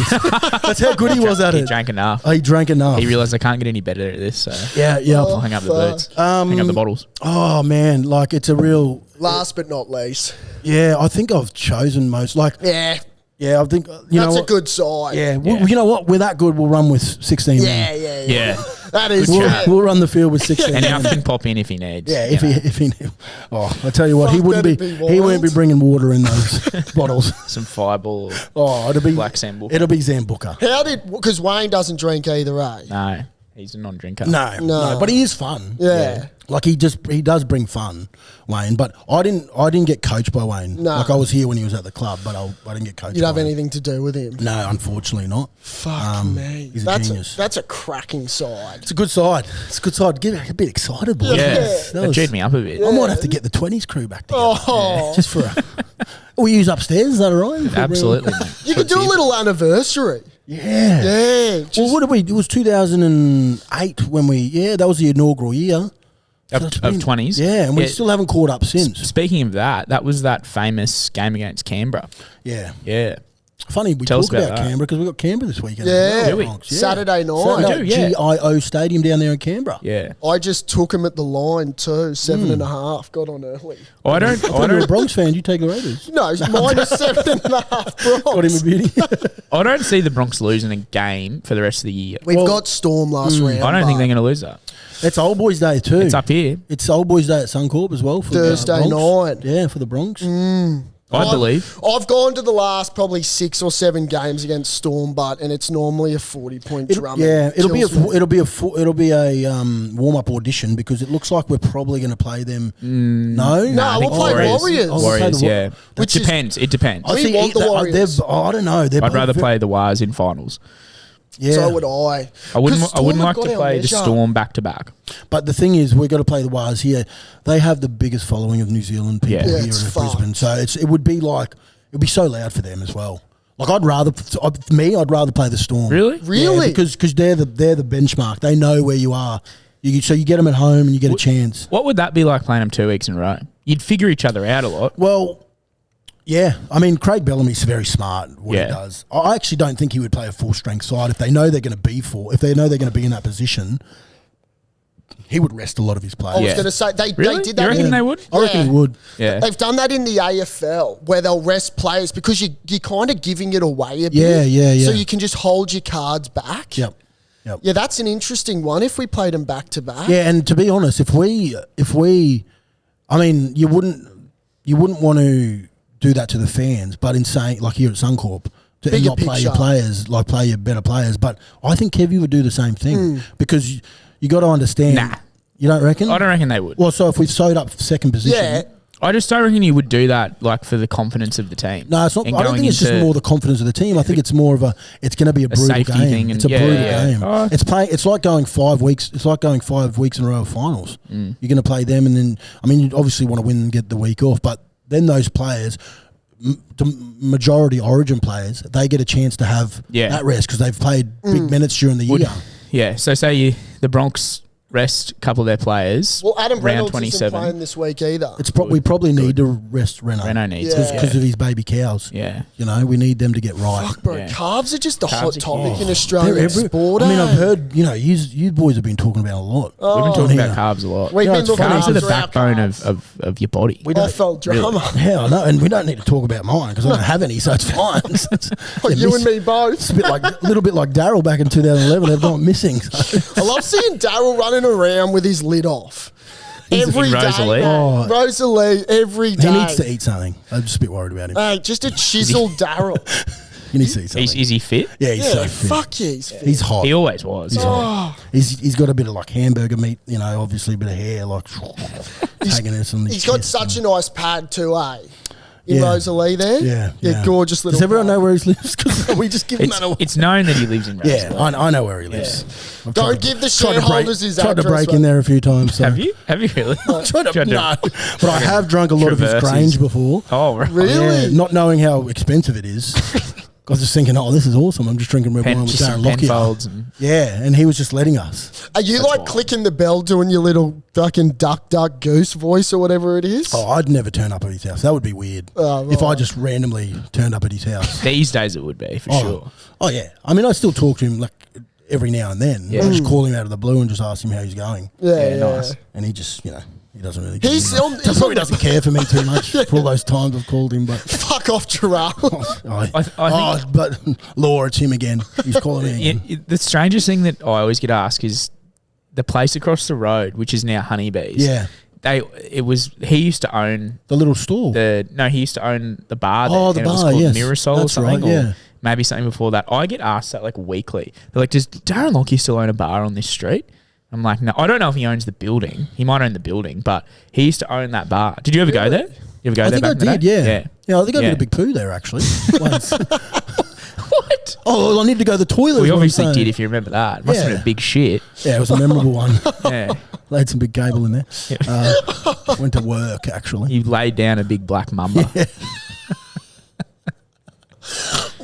That's how good he was at He it. drank enough. He drank enough. He realised I can't get any better at this, so Yeah. I'll hang up the boots. Hang up the bottles. Oh man, like it's a real. Last but not least. Yeah, I think I've chosen most. Like, Yeah. yeah, I think you know That's a what? good side. Yeah, well, you know what? We're that good. We'll run with 16 men. Yeah. That is Good true. chat. We'll run the field with 16 And men. Alf can pop in if he needs. Yeah, you know. if he oh, I tell you what, he Fuck, wouldn't be, that'd be he wouldn't be wild. bringing water in those bottles. Some Fireball or Oh, it'll be Black Sambuca. It'll be Zambuca. Because Wayne doesn't drink either, eh? No, he's a non-drinker. No, but he is fun. Yeah. Like he does bring fun, Wayne. But I didn't get coached by Wayne. No. Like I was here when he was at the club, but I didn't get coached. You don't by have him. anything to do with him. No, unfortunately not. Fuck me. He's a genius. That's a cracking side. It's a good side. It's a good side. Get a bit excited, boys. Yeah, Yeah. that cheered me up a bit. I might have to get the 20s crew back together. Oh. Just for We use upstairs. Is that all right? Absolutely. mate. You could do a little anniversary. Yeah. Yeah. Well, what did we? It was 2008 when we. Yeah, that was the inaugural year. So it's Of 20s. Yeah, and we still haven't caught up since. Speaking of that was that famous game against Canberra. Yeah. Yeah. Funny we Tell us talk about about that. Canberra because we got Canberra this weekend. Yeah. Do we? Saturday night. Saturday, We do, yeah. GIO Stadium down there in Canberra. Yeah. I just took him at the line too, 7.5. Got on early. I don't. I I thought you were a don't. Bronx fan. You take the Raiders. No, it's minus 7.5. Got him Bronx. a beauty. I don't see the Bronx losing a game for the rest of the year. We've Well, got Storm last round. I don't think but they're going to lose that. It's Old Boys Day too. It's up here. It's Old Boys Day at Suncorp as well for Thursday the Bronx. night. Yeah, for the Bronx. I believe. I've gone to the last probably 6 or 7 games against Storm, and it's normally a 40-point drum. It'll be a warm up audition because it looks like we're probably going to play them. No, No, I we'll think play Warriors. Oh, we'll play Warriors, the yeah. Which is- Depends. It depends. We want the Warriors. I don't know. I'd rather play the Wires in finals. Yeah. So would I. I wouldn't. 'Cause I wouldn't Storm like have to got our play the measure. Storm back to back. But the thing is, we've got to play the Wires here. They have the biggest following of New Zealand people Yeah. Yeah, here it's in fucked. Brisbane. So it'd be so loud for them as well. Like I'd rather play the Storm. Really? Really? Yeah, because they're the benchmark. They know where you are. So you get them at home and you get a chance. What would that be like playing them 2 weeks in a row? You'd figure each other out a lot. Well, yeah. I mean, Craig Bellamy's very smart what he Yeah. does. I actually don't think he would play a full strength side if they know they're going to be if they know they're going to be in that position. He would rest a lot of his players. I was Yeah. going to say, they Really? did that. You reckon in- they would? I reckon he would. Yeah. They've done that in the AFL where they'll rest players because you're kind of giving it away a bit. Yeah. So you can just hold your cards back. Yep. Yeah, that's an interesting one if we played them back to back. Yeah, and to be honest, if we, I mean, you wouldn't want to do that to the fans, but in saying like here at Suncorp, to Bigger not play your picture. players, like play your better players. But I think Kevy would do the same thing because you got to understand. Nah. You don't reckon? I don't reckon they would. Well, so if we've sewed up second position, Yeah. I just don't reckon you would do that like for the confidence of the team. no, it's not. And I don't going think it's just into- more the confidence of the team. I think it's more of it's going to be a brutal safety game. thing and- It's a yeah, brutal yeah. game. Oh. It's like going 5 weeks. It's like going 5 weeks in a row of finals. Mm. You're going to play them, and then you obviously want to win and get the week off, but then those players. The majority Origin players, they get a chance to have that rest because they've played big minutes during the year. Yeah. So say the Bronx rest a couple of their players. Well, Adam round Reynolds isn't 27. playing this week either. We probably need to rest Renault. Renault needs Yeah. because of his baby cows. Yeah. You know, we need them to get right. Fuck, bro. Yeah. Calves are just the Calves hot are topic huge. in They're Australian sport. I mean, eh? I've heard, you boys have been talking about a lot. We've been talking Yeah. about carbs a lot. We've Yeah, been it's looking funny. Carbs are the after our backbone calves. of your body. I felt drama. Yeah, I know, and we don't need to talk about mine because I don't have any, so it's fine. Like you and me both. It's a little bit like Daryl back in 2011. They've gone missing. So. I love seeing Daryl running around with his lid off. Every in day, Rosalie. mate. Oh. Rosalie, every day. He needs to eat something. I'm just a bit worried about him. Hey, just a chiseled Daryl. He needs to eat something. Is he fit? Yeah, he's so Yeah, fit. fuck yeah, he's fit. He's hot. He always was. He's got a bit of like hamburger meat, obviously a bit of hair, like taking this on his He's got chest such a and- nice pad too, eh? In Yeah. Rosalie there? Yeah. gorgeous little Does everyone pad. know where he lives? Because we just give him It's, that away. it's known that he lives in Rosalie. Yeah, I know where he lives. I've Don't tried to- give the tried to break- shareholders his Tried to address, break in mate. there a few times. So. Have you? Have you really? Tried to, Tried to- no, but I have drunk a lot of his traverse Grange his- before. Oh, right. Really? Yeah, not knowing how expensive it is. I was just thinking, this is awesome. I'm just drinking red wine with Just Darren some Lockyer. Penfolds and Yeah, and he was just letting us. Are you like clicking the bell doing your little fucking duck goose voice or whatever it is? Oh, I'd never turn up at his house. That would be weird. Oh, If I right. just randomly turned up at his house. these days it would be for sure. Oh, yeah. I mean, I still talk to him like every now and then. Yeah. I just call him out of the blue and just ask him how he's going. Yeah, nice. And he just, he doesn't really. He's give me on- much. he's Probably on- doesn't care for me too much for all those times I've called him. But Fuck off, Jharal. I think- but Law, it's him again. He's calling me again. The strangest thing that I always get asked is the place across the road, which is now Honeybees. Yeah, He used to own the little store. he used to own the bar there. Oh, the and it was bar, called yes. Mirasol or That's something, right, yeah. or maybe something before that. I get asked that like weekly. They're like, does Darren Lockyer still own a bar on this street? I'm like, no, I don't know if he owns the building. He might own the building, but he used to own that bar. Did you ever go there? You ever go I there think I back in the did. day? Yeah. Yeah, I think I Yeah. did a big poo there actually. Once. What? Oh, well, I need to go to the toilet. We is what I'm obviously saying. did, if you remember that. Must have been Yeah. a big shit. Yeah, it was a memorable one. Yeah. Laid some big cable in there. Went to work actually. You laid down a big black mamba.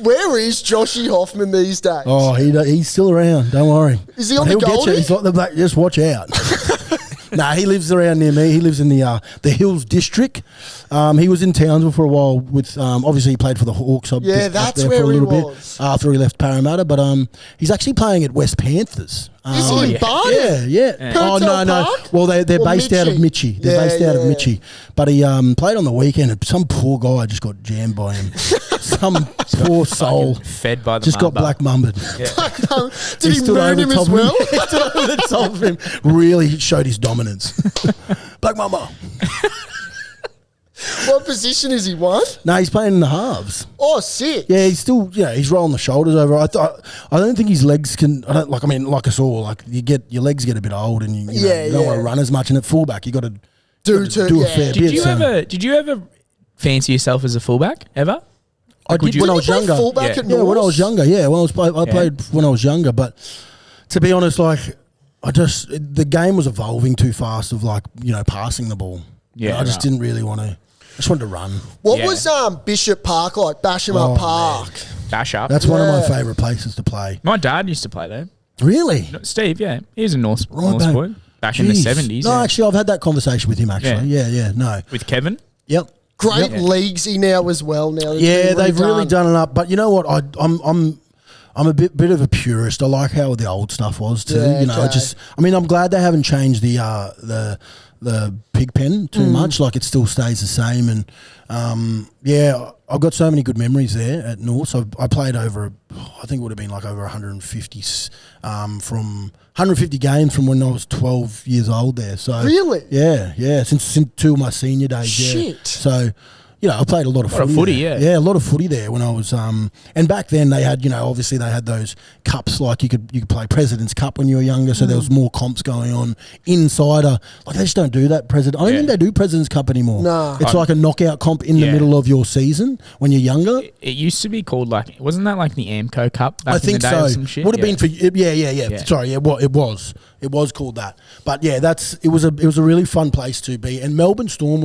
Where is Joshy Hoffman these days? Oh, he's still around. Don't worry. Is he on But the he'll get Goldie? you. He's like the black. Just watch out. Nah, he lives around near me. He lives in the Hills district. He was in Townsville for a while with. Obviously, he played for the Hawks. Yeah, up that's there where for a he little was. bit after he left Parramatta. But he's actually playing at West Panthers. Is he in Barnet? Yeah. Oh Purcell no. Park? Well, they're Or based out of Mitchie? Mitchie. They're based out of Yeah. Mitchie. But he played on the weekend. And some poor guy just got jammed by him. Some poor soul Fed by the just got mamba. black mumbered. Did he stood moon over him the as top of well? He stood over the top of him. Really showed his dominance. Black mamba. What position is he, one? No, he's playing in the halves. Oh, sick. Yeah, he's still, he's rolling the shoulders over. I don't think his legs can. Like us all, like your legs get a bit old, and you don't want to run as much. And at fullback, you got to do a fair bit. Did you ever fancy yourself as a fullback ever? I did when I was Didn't he play younger. fullback at Yeah, when I was North? younger. Yeah, I played when I was younger. But to be honest, like the game was evolving too fast. Of passing the ball. Yeah, I just right. didn't really want to. I just wanted to run. What Yeah. was Bishop Park like? Basham Up Park. Bash up. That's one of my Yeah. favourite places to play. My dad used to play there. Really? Steve, yeah. He was a North Right, boy back in the Jeez. 70s. No, yeah. actually, I've had that conversation with him. Actually, yeah, no, With Kevin. yep. Great Yep. leaguesy now as well. Now, it's Yeah, been they've really redone. done it up. But you know what? I'm a bit of a purist. I like how the old stuff was too. Yeah, okay. I'm glad they haven't changed the pig pen too much. Like it still stays the same. And I've got so many good memories there at North. I played over, I think it would have been like over 150 from 150 games from when I was 12 years old there. So Really? yeah. Since two of my senior days. Yeah. Shit. So. I played a lot of footy. footy, there. yeah. Yeah, a lot of footy there when I was and back then they had, obviously they had those cups like you could play President's Cup when you were younger, so there was more comps going on. Insider, like they just don't do that I don't think they do President's Cup anymore. Nah. It's like a knockout comp in the Yeah. middle of your season when you're younger. It used to be called wasn't that like the Amco Cup back I in think the day so. or some shit? Would have been for yeah. Sorry, it was. It was called that. But yeah, it was a really fun place to be. And Melbourne Storm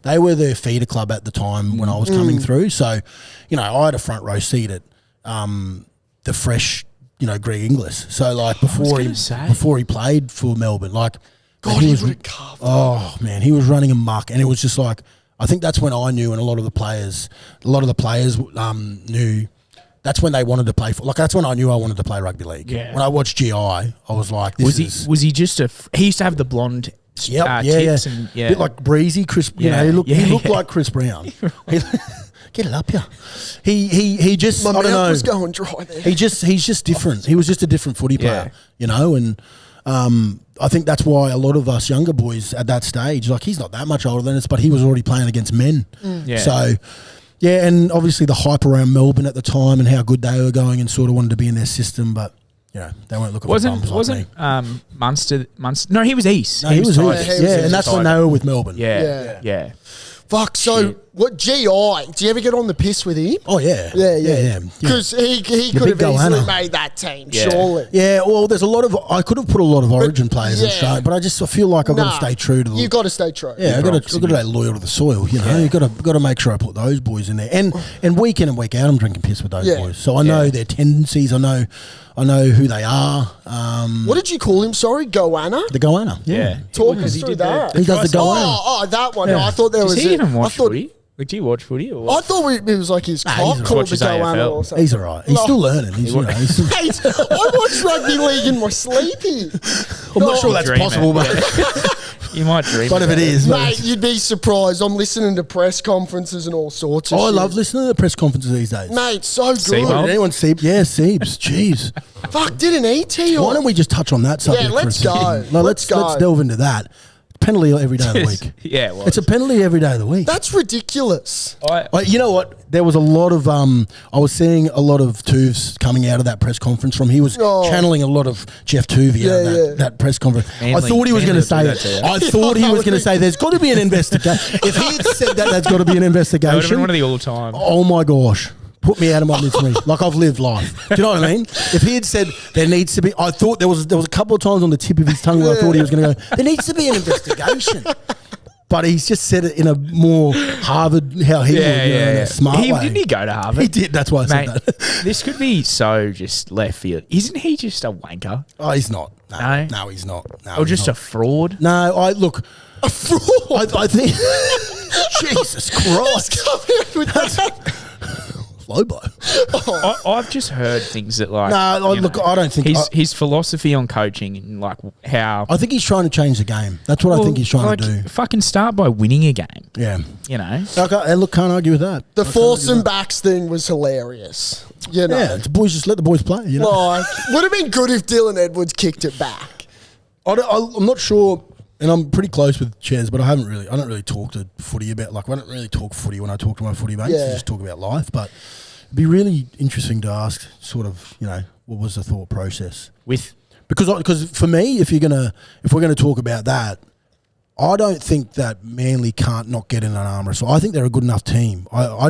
they were the feeder club at the time when I was coming through. So, I had a front row seat at the fresh, Greg Inglis. So like before he played for Melbourne, like God, man, he was would have carved. oh man, he was running amok, and it was just like I think that's when I knew, and a lot of the players knew. That's when they wanted to play for. Like that's when I knew I wanted to play rugby league. Yeah. When I watched GI, I was like, "This is." Was he just he used to have the blonde tips and yeah. Bit like breezy, Chris. Yeah. He looked Yeah. like Chris Brown. Get it up, yeah. He just My I don't mouth know. was going dry there. He's just different. He was just a different footy player, and I think that's why a lot of us younger boys at that stage, like he's not that much older than us, but he was already playing against men. Yeah. So, yeah, and obviously the hype around Melbourne at the time and how good they were going and sort of wanted to be in their system, but they weren't looking for bums like me. Munster? No, he was East. No, he was Tigers. East. he was Yeah, East. and that's when they were with Melbourne. Yeah. Fuck, so what, GI, do you ever get on the piss with him? Oh, yeah. Yeah. Because he could big have easily goanna. made that team, Yeah. surely. Yeah, well, there's a lot of. I could have put a lot of Origin players in yeah. Australia, but I feel like I've got to stay true to the. You got to stay true. Yeah, I've got to stay loyal to the soil. You've got to make sure I put those boys in there, and week in and week out, I'm drinking piss with those boys. So I know their tendencies. I know who they are. What did you call him? Sorry, goanna. The goanna. Yeah. Talk Because us he through did the- that. He does the goanna. Oh, that one. No, I thought there Does was. he even watch I thought, footy? Like, do you watch footy or what? I thought it was like his he's cock a- called the watches goanna AFL. or something. He's all right. He's still learning. He's, Mate, I watch rugby league in my sleep here. I'm not sure that's Dream it, possible, but You might dream. but if about it is, Mate, you'd be surprised. I'm listening to press conferences and all sorts of I shit. love listening to the press conferences these days. Mate, so Seabold? good. Did anyone see? Yeah, Siebes. Jeez. Fuck, didn't he tee Why off? don't we just touch on that subject? for a let's second? go. No, Let's let's go. delve into that. Penalty every day of the week. Yeah, well, It's a penalty every day of the week. That's ridiculous. You know what? There was a lot of I was seeing a lot of Tuvs coming out of that press conference from. He was channeling a lot of Jeff Tuvey out of that press conference. I thought he was going to say it. I thought he was going to say there's got to be an investigation. If he had said that, there's got to be an that would have been investigation. one of the all-time. Oh my gosh. Put me out of my misery. Like I've lived life. Do you know what I mean? If he had said there needs to be, I thought there was a couple of times on the tip of his tongue where I thought he was going to go, there needs to be an investigation. but he's just said it in a more Harvard, how he would, in a smart way. Didn't he go to Harvard? He did. That's why I said that. This could be so just left field. Isn't he just a wanker? Oh, he's not. No? No, he's not. No, Or he's just not. a fraud? No, a fraud. I think. Jesus Christ. Low blow. I've just heard things that like. No, look, I don't think his philosophy on coaching and like how. I think he's trying to change the game. That's what I think he's trying to do. Fucking start by winning a game. Yeah. You know. Okay, and look, can't argue with that. The force and backs thing was hilarious. You know, Yeah, the boys just let the boys play. You know, like would have been good if Dylan Edwards kicked it back. I'm not sure, and I'm pretty close with Ches, but I don't really talk to footy about, like, I don't really talk footy when I talk to my footy mates. Yeah. I just talk about life, but it'd be really interesting to ask sort of, what was the thought process? Because for me, if we're gonna talk about that, I don't think that Manly can't not get in an arm wrestle. I think they're a good enough team. I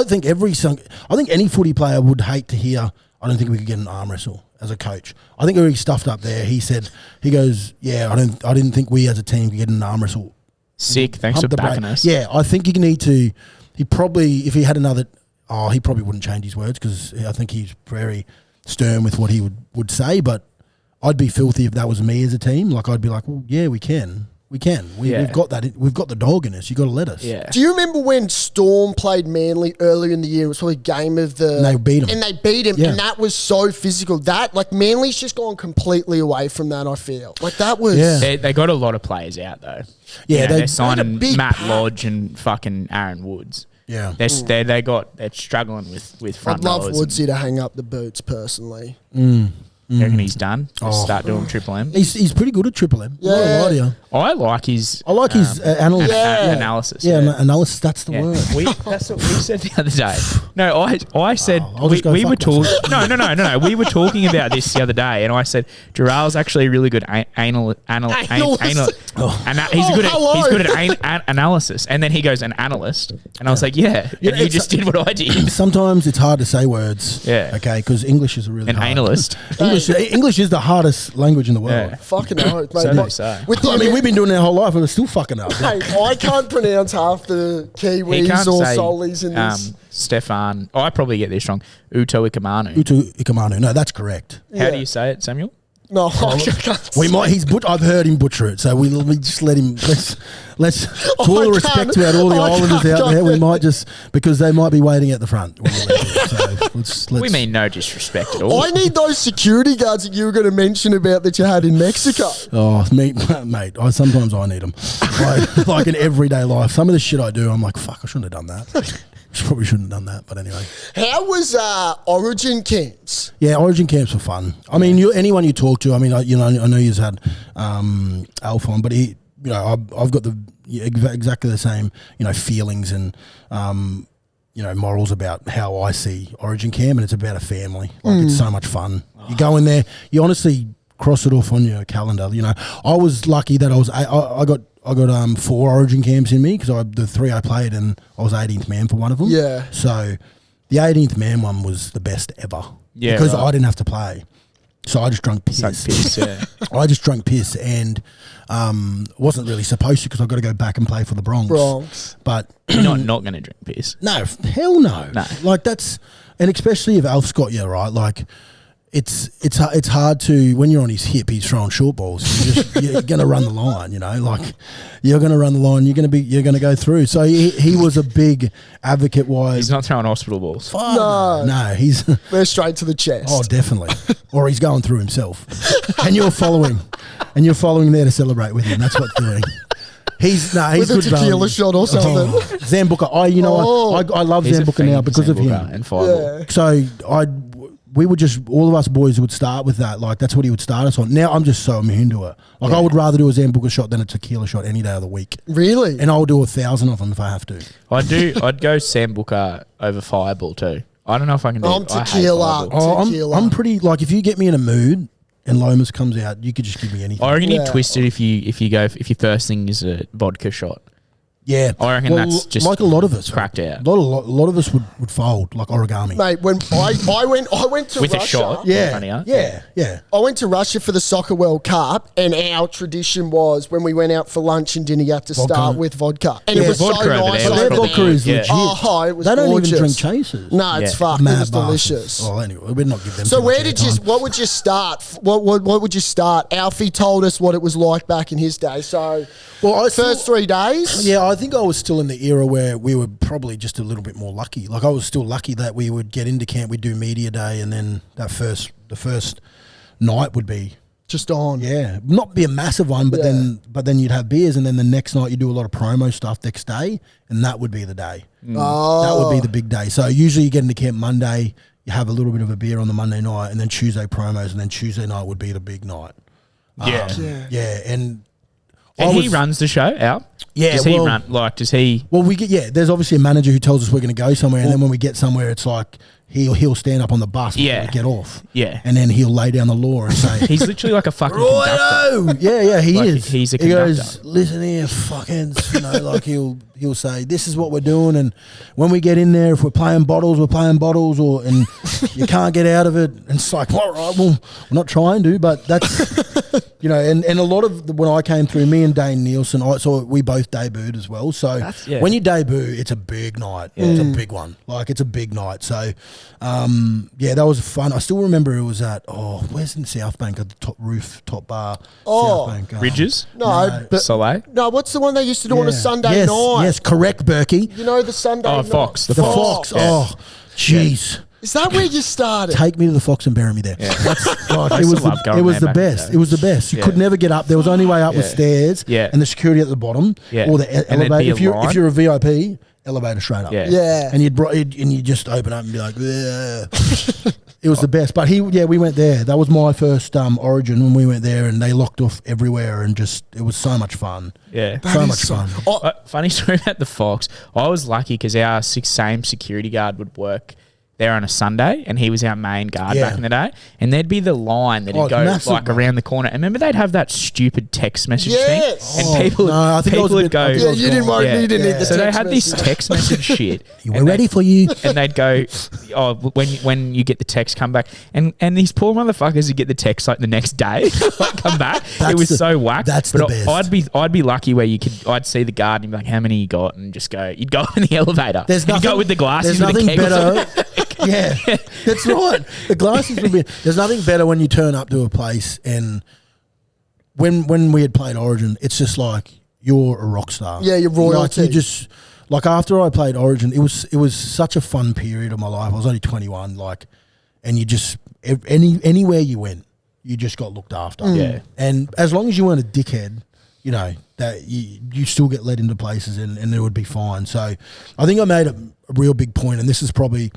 think any footy player would hate to hear, I don't think we could get an arm wrestle as a coach. I think he stuffed up there. He goes, yeah, I didn't think we as a team could get an arm wrestle. Sick. Thanks for backing us. Yeah, I think you need to. He probably, if he had another, he probably wouldn't change his words because I think he's very stern with what he would say. But I'd be filthy if that was me as a team. Like I'd be like, well, yeah, we can. We've got that. We've got the dog in us. You got to let us. Yeah. Do you remember when Storm played Manly earlier in the year? It was probably a game of the. And they beat him. Yeah. And that was so physical. That Manly's just gone completely away from that. I feel like that was. Yeah. They got a lot of players out though. Yeah, they're signing big Matt pack. Lodge and fucking Aaron Woods. Yeah. They're struggling with front I'd love rowers. Woodsy to hang up the boots personally. You reckon he's done? Just start doing Triple M. He's pretty good at Triple M. Yeah. I like his analysis. Analysis. That's the word. That's what we said the other day. No, I said I'll just go we were fuck talking. myself. No. We were talking about this the other day, and I said Jharal's actually a really good analyst. He's good at analysis, and then he goes an analyst, and I was like, yeah, and you just did what I did. Sometimes it's hard to say words. Yeah. Okay, because English is a really An hard. analyst. English is the hardest language in the world. Yeah. Fucking hell, mate. So do so. We've been doing it our whole life and we're still fucking up. Hey, I can't pronounce half the He Kiwis can't or say Solis in this. Stefan. I probably get this wrong. Uto Ikamanu. Utu Ikamanu. No, that's correct. How do you say it, Samuel? No, I can't. We might. I've heard him butcher it, so we just let him. Let's. To all the respect to all the Islanders out there, we might just because they might be waiting at the front. When we leave. So let's. We mean no disrespect at all. I need those security guards that you were going to mention about that you had in Mexico. Oh, mate. Sometimes I need them. Like in everyday life, some of the shit I do, I'm like, fuck, I shouldn't have done that. Probably shouldn't have done that, but anyway. How was Origin camps? Yeah, Origin camps were fun. I mean, anyone you talk to, I mean, I know you've had Alf on, but I've got exactly the same, feelings and morals about how I see Origin camp, and it's about a family. Like it's so much fun. You go in there, you honestly cross it off on your calendar. I was lucky that I got 4 Origin camps in me because the 3 I played and I was 18th man for one of them. Yeah. So the 18th man one was the best ever. Yeah, because right. I didn't have to play. So I just drunk piss. Suck piss, yeah. I just drunk piss and wasn't really supposed to because I've got to go back and play for the Bronx. But You're not going to drink piss. no, hell no. No. Like that's, and especially if Alf's got you, right? Like it's hard to, when you're on his hip, he's throwing short balls. You're going to run the line, like you're going to run the line. You're going to go through. So he was a big advocate. He's not throwing hospital balls. No. He's They're straight to the chest. oh, definitely. Or he's going through himself, and you're following, there to celebrate with him. That's what you're doing. He's with good a tequila value. shot or something. Zambuca. I love He's a Zambuca fiend now for because of him. Zambuca and Fireball. Yeah. So we would just, all of us boys would start with that. Like that's what he would start us on. Now I'm just so immune to it. Like I would rather do a Zambuca shot than a tequila shot any day of the week. Really? And I'll do 1,000 of them if I have to. I'd go Sambuca over Fireball too. I don't know if I can do it. I hate Tequila. Fireball. Tequila. I'm pretty, like if you get me in a mood and Lomas comes out, you could just give me anything. I reckon you Yeah. twist it if your first thing is a vodka shot. Yeah, I reckon that's just like a lot of us cracked out. A lot of us would fold like origami. Mate, when I went to With Russia. a shot. Yeah. I went to Russia for the Soccer World Cup, and our tradition was when we went out for lunch and dinner, you had to start with vodka. And it was vodka so over nice. there But was their probably vodka is good, yeah. legit. Oh, it was They don't gorgeous. even drink chasers. No, it's Yeah. fucked. It Mad was bastards. delicious. Oh, anyway, we'd not give them. So too where much did you? airtime. What would you start? What would you start? Alfie told us what it was like back in his day. So, Well, first 3 days. Yeah, I think I was still in the era where we were probably just a little bit more lucky. Like I was still lucky that we would get into camp, we'd do media day, and then the first night would be Just on. not be a massive one, but then you'd have beers, and then the next night you do a lot of promo stuff next day, and that would be the day. Oh. That would be the big day. So usually you get into camp Monday, you have a little bit of a beer on the Monday night, and then Tuesday promos, and then Tuesday night would be the big night. Yeah. And And I he was- runs the show out. Yeah, Does he well- run? Like, does he? Well, we get there's obviously a manager who tells us we're going to go somewhere, and then when we get somewhere, it's like he'll stand up on the bus before we get off. Yeah. And then he'll lay down the law and say, He's literally like a fucking conductor. "Righto!" Yeah, he Like, is. he's a He goes, conductor. "Listen here, fuckheads." You know, like he'll say, "This is what we're doing," and when we get in there, if we're playing bottles, and you can't get out of it, and it's like, all right, well, we're not trying to, but that's you know, and a lot of when I came through, me and Dane Nielsen, so we both debuted as well. So when you debut, it's a big night. It's a big one. Like it's a big night. So that was fun. I still remember it was at where's in South Bank at the top bar. South Bank. Ridges? No, but Soleil? no. What's the one they used to do on a Sunday yes, night? Yes, correct, Berkey. You know the Sunday. Oh, night? Fox. The Fox. Yeah. Oh, jeez. Is that where you started? Take me to the Fox and bury me there. That's, like, I it used was to love going it was there the back in the best. day. It was the best. You Yeah. could never get up. There was only way up with Yeah. stairs Yeah. and the security at the bottom Yeah. or the And there'd be elevator. a line. If you're a VIP, elevator straight up. Yeah. Yeah. And you just open up and be like, "Ugh." It was the best. But we went there. That was my first Origin when we went there, and they locked off everywhere, and just it was so much fun. Yeah. So much fun. Funny story about the Fox. I was lucky because our same security guard would work there on a Sunday, and he was our main guard Yeah. back in the day. And there'd be the line that'd go massive, like mate. around the corner. And remember they'd have that stupid text message Yes. thing, Oh, and people, no, I think I was a would bit- go. I think I Yeah, was you didn't wrong. want. You didn't need the So they text had this message. text message shit. We're and ready for you. And they'd go, oh, when you get the text, come back. And these poor motherfuckers would get the text like the next day, like, come back. It was so whack. That's but the best. I'd be lucky where I'd see the guard and be like, how many you got? And just go, you'd go up in the elevator. There's You'd nothing go with the glasses There's with nothing the keg or something. better. Yeah, that's right. The glasses would be. There's nothing better when you turn up to a place and when we had played Origin, it's just like you're a rock star. Yeah, you're royalty. Like you just like after I played Origin, it was such a fun period of my life. I was only 21, and you just anywhere you went, you just got looked after. Yeah. And as long as you weren't a dickhead, you know, that you still get led into places and it would be fine. So I think I made a real big point, and this is probably,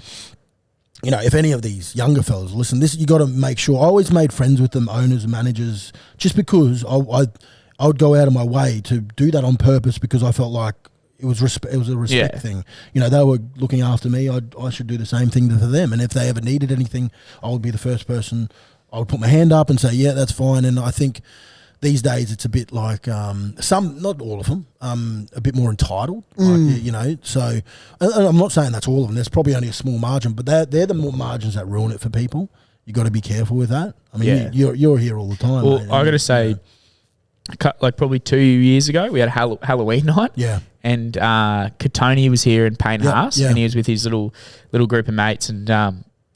you know, if any of these younger fellas listen, you got to make sure. I always made friends with them, owners and managers, just because I would go out of my way to do that on purpose because I felt like it was a respect thing. You know, they were looking after me. I should do the same thing for them. And if they ever needed anything, I would be the first person. I would put my hand up and say, yeah, that's fine. And I think these days it's a bit like some, not all of them, a bit more entitled, like, you know. So and I'm not saying that's all of them. There's probably only a small margin, but they're the more margins that ruin it for people. You got to be careful with that. I mean, you're here all the time. Well, mate, I got to say, like probably 2 years ago, we had a Halloween night. Yeah. And Katoni was here in Payne Haas, and he was with his little group of mates, and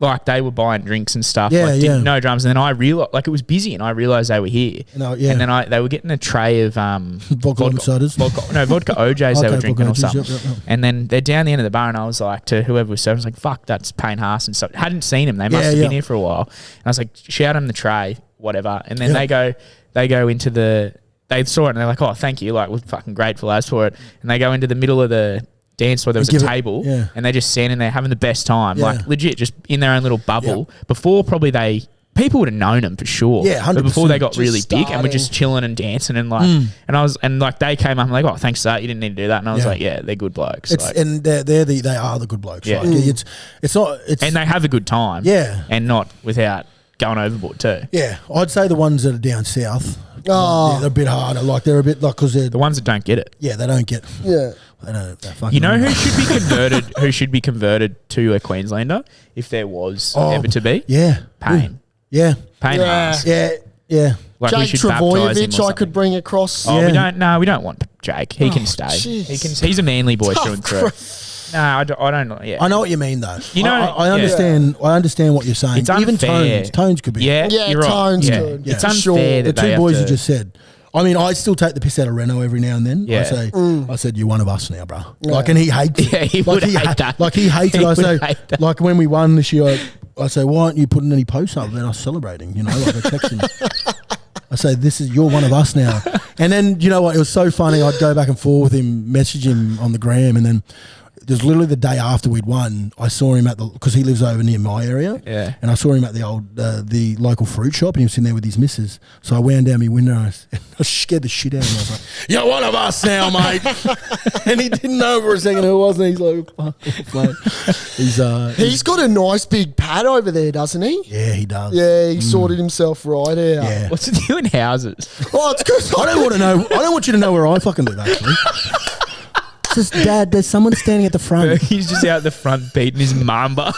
like they were buying drinks and stuff. Yeah, Didn't know drums, and then I realized, like, it was busy, and I realized they were here. No, yeah. And then they were getting a tray of Vodka and sodas. vodka OJs they Okay, were drinking or vodka something. OJs, yep. And then they're down the end of the bar, and I was like to whoever was serving, I was like, "Fuck, that's Payne Haas and stuff." Hadn't seen him; they must have been here for a while. And I was like, "Shout him the tray, whatever." And then they go into the. They saw it and they're like, "Oh, thank you!" Like, we're fucking grateful as for it. And they go into the middle of the dance where there was a table, and they're just standing there having the best time, like legit, just in their own little bubble. Before probably people would have known them for sure, but before they got really big and were just chilling and dancing and like, and like they came up and like, "Oh, thanks for that. You didn't need to do that." And I was like, "Yeah, they're good blokes." It's like, and they are the good blokes. Yeah. Like, it's not. It's and they have a good time, Yeah. and not without going overboard too. Yeah, I'd say the ones that are down south, Oh. Yeah, they're a bit harder. Like they're a bit like because they're The ones that don't get it. yeah they don't get Yeah. they don't they fucking You know who don't. should be converted? Who should be converted to a Queenslander if there was ever to be? Yeah, Payne. Yeah, Payne Yeah. Haas. yeah. Like we Jake should baptise him or Travojevic, I something. could bring across. Oh, Yeah. we don't. No, we don't want Jake. He can stay. jeez. He can. He's a manly boy through and through. No, I don't. Yeah. I know what you mean though. You know- I yeah. understand. I understand what you're saying. It's Even unfair. Tones could be. Yeah, Yeah, you're right. Tone's yeah. good. It's Yeah. unfair Sure. that The they two have boys to, you just said. I mean, I still take the piss out of Reno every now and then. Yeah. I say, I said, you're one of us now, bro. Yeah. Like, and he hates it. Yeah, he would hate that. Like, he hates He it. I would say, hate that. like, when we won this year, I say, why aren't you putting any posts up about us celebrating? You know, like, I text him. I say, you're one of us now. And then, you know what, it was so funny. I'd go back and forth with him, message him on the gram, and then it was literally the day after we'd won. I saw him because he lives over near my area. Yeah. And I saw him at the old, the local fruit shop, and he was sitting there with his missus. So I wound down my window, and I scared the shit out of him. I was like, you're one of us now, mate. And he didn't know for a second who it was, and he's like, fuck, mate. He's got a nice big pad over there, doesn't he? Yeah, he does. Yeah, he sorted himself right out. Yeah. What's it doing houses? Oh, it's good. I don't want to know. I don't want you to know where I fucking live, actually. It's just, Dad, there's someone standing at the front. He's just out the front beating his mamba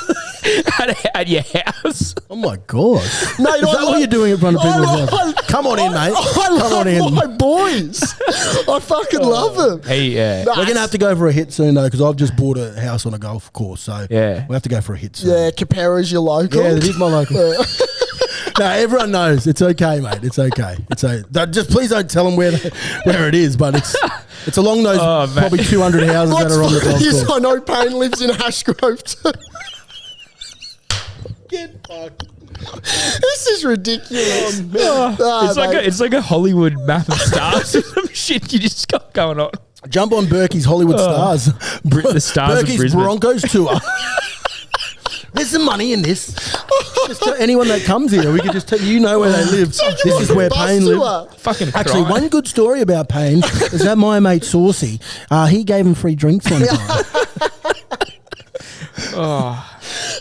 at your house. Oh my god! Mate, Is that what you're doing in front of people's houses? Come on in, mate. I Come love on in. my boys. I fucking love them. Hey, yeah. Nah, We're gonna have to go for a hit soon though, because I've just bought a house on a golf course, so Yeah. we have to go for a hit soon. Yeah, Capera's your local. Yeah, that is my local. No, everyone knows it's okay, mate. It's okay. Just please don't tell them where it is, but it's along those Oh, mate. probably 200 houses What's that are on the golf funny is course. I know Payne lives in Ashgrove too. Get fucked. This is ridiculous. It's like a Hollywood map of stars or some shit you just got going on. Jump on Berkey's Hollywood Stars. The Stars of Berkey's Brisbane. Broncos tour. There's some money in this. Just tell anyone that comes here, we can just tell you know where they live. This is where Bus Payne tour. lives. Fucking Actually, cry. one good story about Payne is that my mate Saucy, he gave him free drinks one time.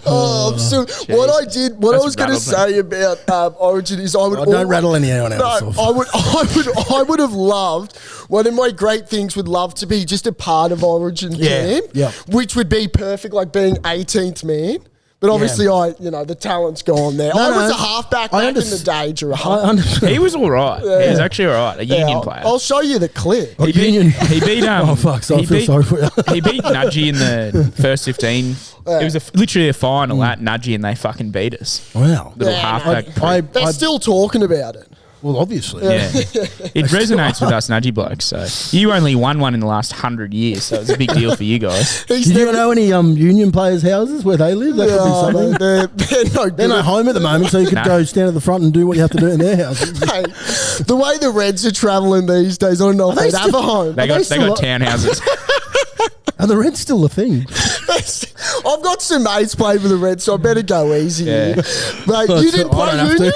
Oh, so what I was going to rattled me. say about Origin is I would Don't rattle anyone else No, off. I would have loved. One of my great things would love to be just a part of Origin camp, yeah. which would be perfect, like being 18th man. But obviously, the talent's gone there. I was a halfback back in the day, Jharal. He was all right. He was actually all right. A union player. I'll show you the clip. Oh, Union. He beat Oh, fuck, so I he feel beat- sorry for you. He beat Nudgy in the first 15. It was literally a final at Nudgy, and they fucking beat us. Wow. Little Yeah, halfback. They're still talking about it. Well, obviously. Yeah, it resonates with us Nudgy blokes. So you only won one in the last 100 years, so it's a big deal for you guys. He's Did you never- know any Union players' houses where they live? That could be Oh, something. they're no good. They're not home at the moment, so you could Nah. go stand at the front and do what you have to do in their houses. Hey, the way the Reds are travelling these days, I don't know if they they'd have still- a home. They Are got they they still got townhouses. Are the Reds still a thing? I've got some mates play for the Reds, so I better go easy. Yeah. Mate, Oh, you so didn't I play don't Union?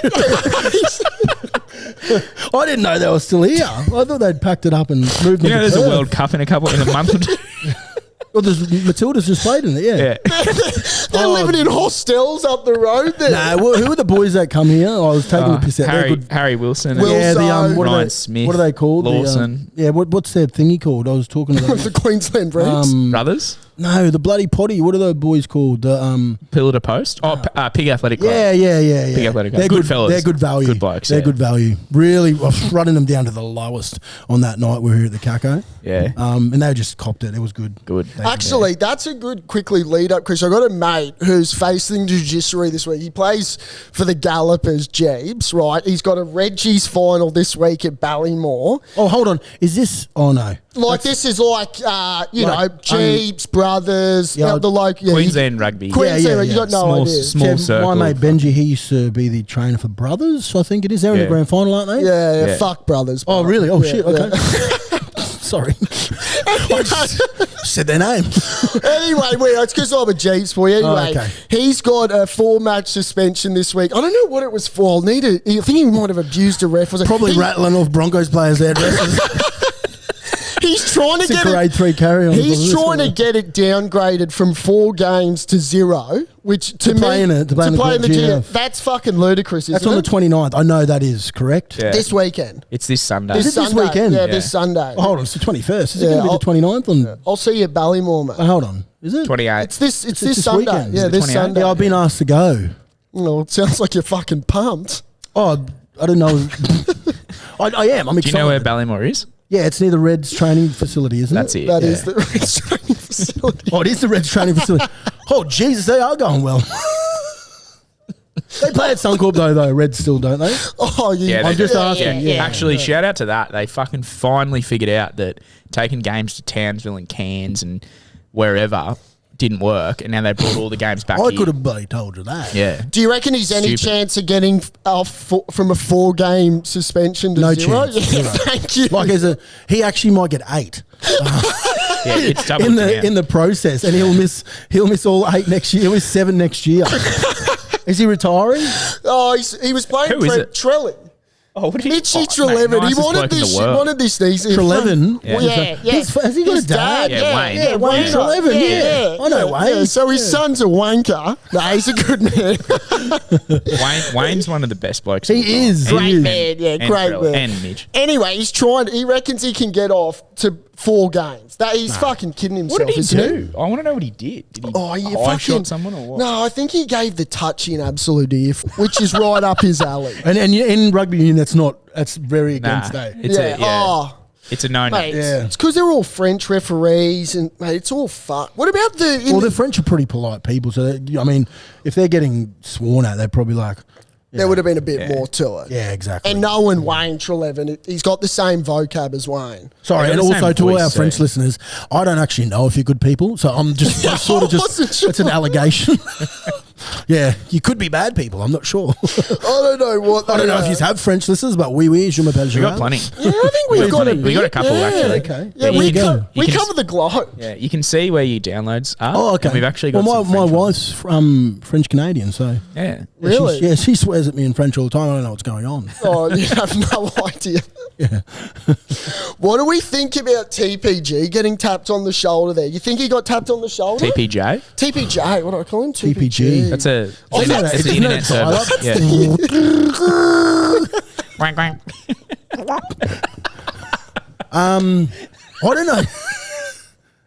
I didn't know they were still here. I thought they'd packed it up and moved them You know, to there's a Perth. World Cup in a month or two. Well, there's Matilda's just played in it, yeah. Yeah. They're living in hostels up the road there. Nah, well, who are the boys that come here? I was taking the piss out. They're good. Harry Wilson. Will- Yeah, the Wilson. what are Ryan they? Smith, What are they called? Lawson. What's their thingy called? I was talking about. the Queensland Reds. Brothers. No, the bloody potty. What are those boys called? The Pillar to post. Oh, Pig Athletic Club. Yeah. Big athletic club. They're Good good fellas. They're good value. Good blokes, They're yeah. good value. Really, I was running them down to the lowest on that night we were here at the Caco. Yeah. And they just copped it. It was good. Good. Actually, that's a good quickly lead up, Chris. I got a mate who's facing judiciary this week. He plays for the Gallopers, Jeeps, right? He's got a Reggie's final this week at Ballymore. Oh, hold on. Is this? Oh no. Like this is like Like, Jeeps, Brothers, Yeah, the like Queensland rugby. Queensland, Yeah, you got no Small- idea. small- Yeah, circle. my mate Benji, he used to be the trainer for Brothers. I think it is. They're in the Yeah. grand final, aren't they? Yeah, Yeah. fuck Brothers. Oh, bro. really? Oh, Yeah, shit. yeah. Okay. Sorry. I just said their name. Anyway, it's because I'm a Jeeps boy. Anyway, okay. he's got a 4-match suspension this week. I don't know what it was for. I think he might have abused a ref. Probably he, rattling off Broncos players' addresses. He's trying to It's a get grade it. 3 carry on. He's trying to get it downgraded from 4 games to 0, which to play me, in it, to play in the GF. GF. That's fucking ludicrous, That's isn't on it? the 29th. I know that is correct. Yeah. This weekend. It's this Sunday. Is it this weekend? Yeah, Yeah. this Sunday. Oh, hold on, it's the 21st. Is it Yeah, going to be the 29th? I'll see you at Ballymore, mate. Hold on. Is it? 28. It's this this Sunday. weekend. Yeah, Is it this 28? Sunday. Yeah, I've been asked to go. Well, it sounds like you're fucking pumped. Oh, I don't know. I am. I'm Do excited. you know where Ballymore is? Yeah, it's near the Reds training facility, isn't That's it? it. That yeah. is the training facility. Oh, it is the Reds training facility. Oh, Jesus, they are going well. They play at Suncorp though, Reds still, don't they? Oh, yeah. they I'm just do. asking, yeah. Actually, shout out to that. They fucking finally figured out that taking games to Townsville and Cairns and wherever didn't work, and now they brought all the games back I here. could have bloody told you that. Yeah. Do you reckon he's any Stupid. chance of getting from a 4-game suspension to No 0? chance. Yeah, Zero. thank you. Like he actually might get 8 Yeah, it's double in the process, and he'll miss all 8 next year. He'll miss 7 next year. Is he retiring? Oh, he was playing Who is it? Trelli. Oh, what did Mitchy mate, Trelevin. He nicest wanted bloke in this. the world. Wanted this. Trelevin? Yeah. Yeah. Has he got His a dad? Yeah, Wayne. Yeah, Wayne Trelevin, yeah. I know Wayne. Yeah, so his son's a wanker. No, he's a good man. Wayne's one of the best blokes. He of all time. is. And- Great is. man, yeah, and great Trello- man. And Mitch. Anyway, he reckons he can get off to 4 games. He's fucking kidding himself, What did he isn't do? I want to know what he did. Did he you high shot someone or what? No, I think he gave the touchy in absolute if, which is right up his alley. And in rugby union, that's very Nah, against that. it's a no-no. Mate, Yeah. it's because they're all French referees, and mate, it's all fuck. What about Well, the French are pretty polite people, so I mean, if they're getting sworn at, they're probably like, there would have been a bit more to it. yeah, exactly. And knowing Wayne Trelevin, he's got the same vocab as Wayne. Sorry, They and got the also same to all voice, our so- French listeners, I don't actually know if you're good people, so I'm just Yeah, sort of I wasn't just sure. it's an allegation. Yeah, you could be bad people. I'm not sure. I don't know what. I don't know if you have French listeners, but oui, je m'appelle We got Jharal. plenty. Yeah, I think we've got a We got a couple, bit, actually. Okay. Yeah, There we you go. You can cover the globe. Yeah, you can see where your downloads are. Oh, okay. And we've actually got well, some my French wife's French Canadian, so ones. Yeah. Really? she swears at me in French all the time. I don't know what's going on. Oh, you have no idea. Yeah. What do we think about TPG getting tapped on the shoulder there? You think he got tapped on the shoulder? TPJ. TPJ, what do I call him? TPG. That's a Oh, it's that's- an isn't internet that server. dial-up? Yeah. Quang, quang. I don't know.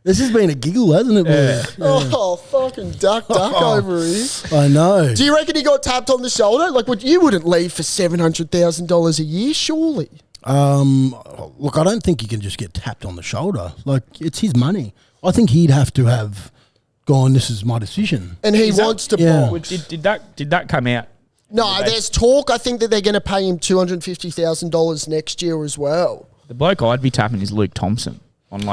This has been a giggle, hasn't it, boys? Oh, fucking duck over here. I know. Do you reckon he got tapped on the shoulder? Like, you wouldn't leave for $700,000 a year, surely? Look, I don't think you can just get tapped on the shoulder. Like, it's his money. I think he'd have to have gone, this is my decision. And he Is that- wants to Yeah. box. Did that come out? No, there's talk. I think that they're going to pay him $250,000 next year as well. The bloke I'd be tapping is Luke Thompson.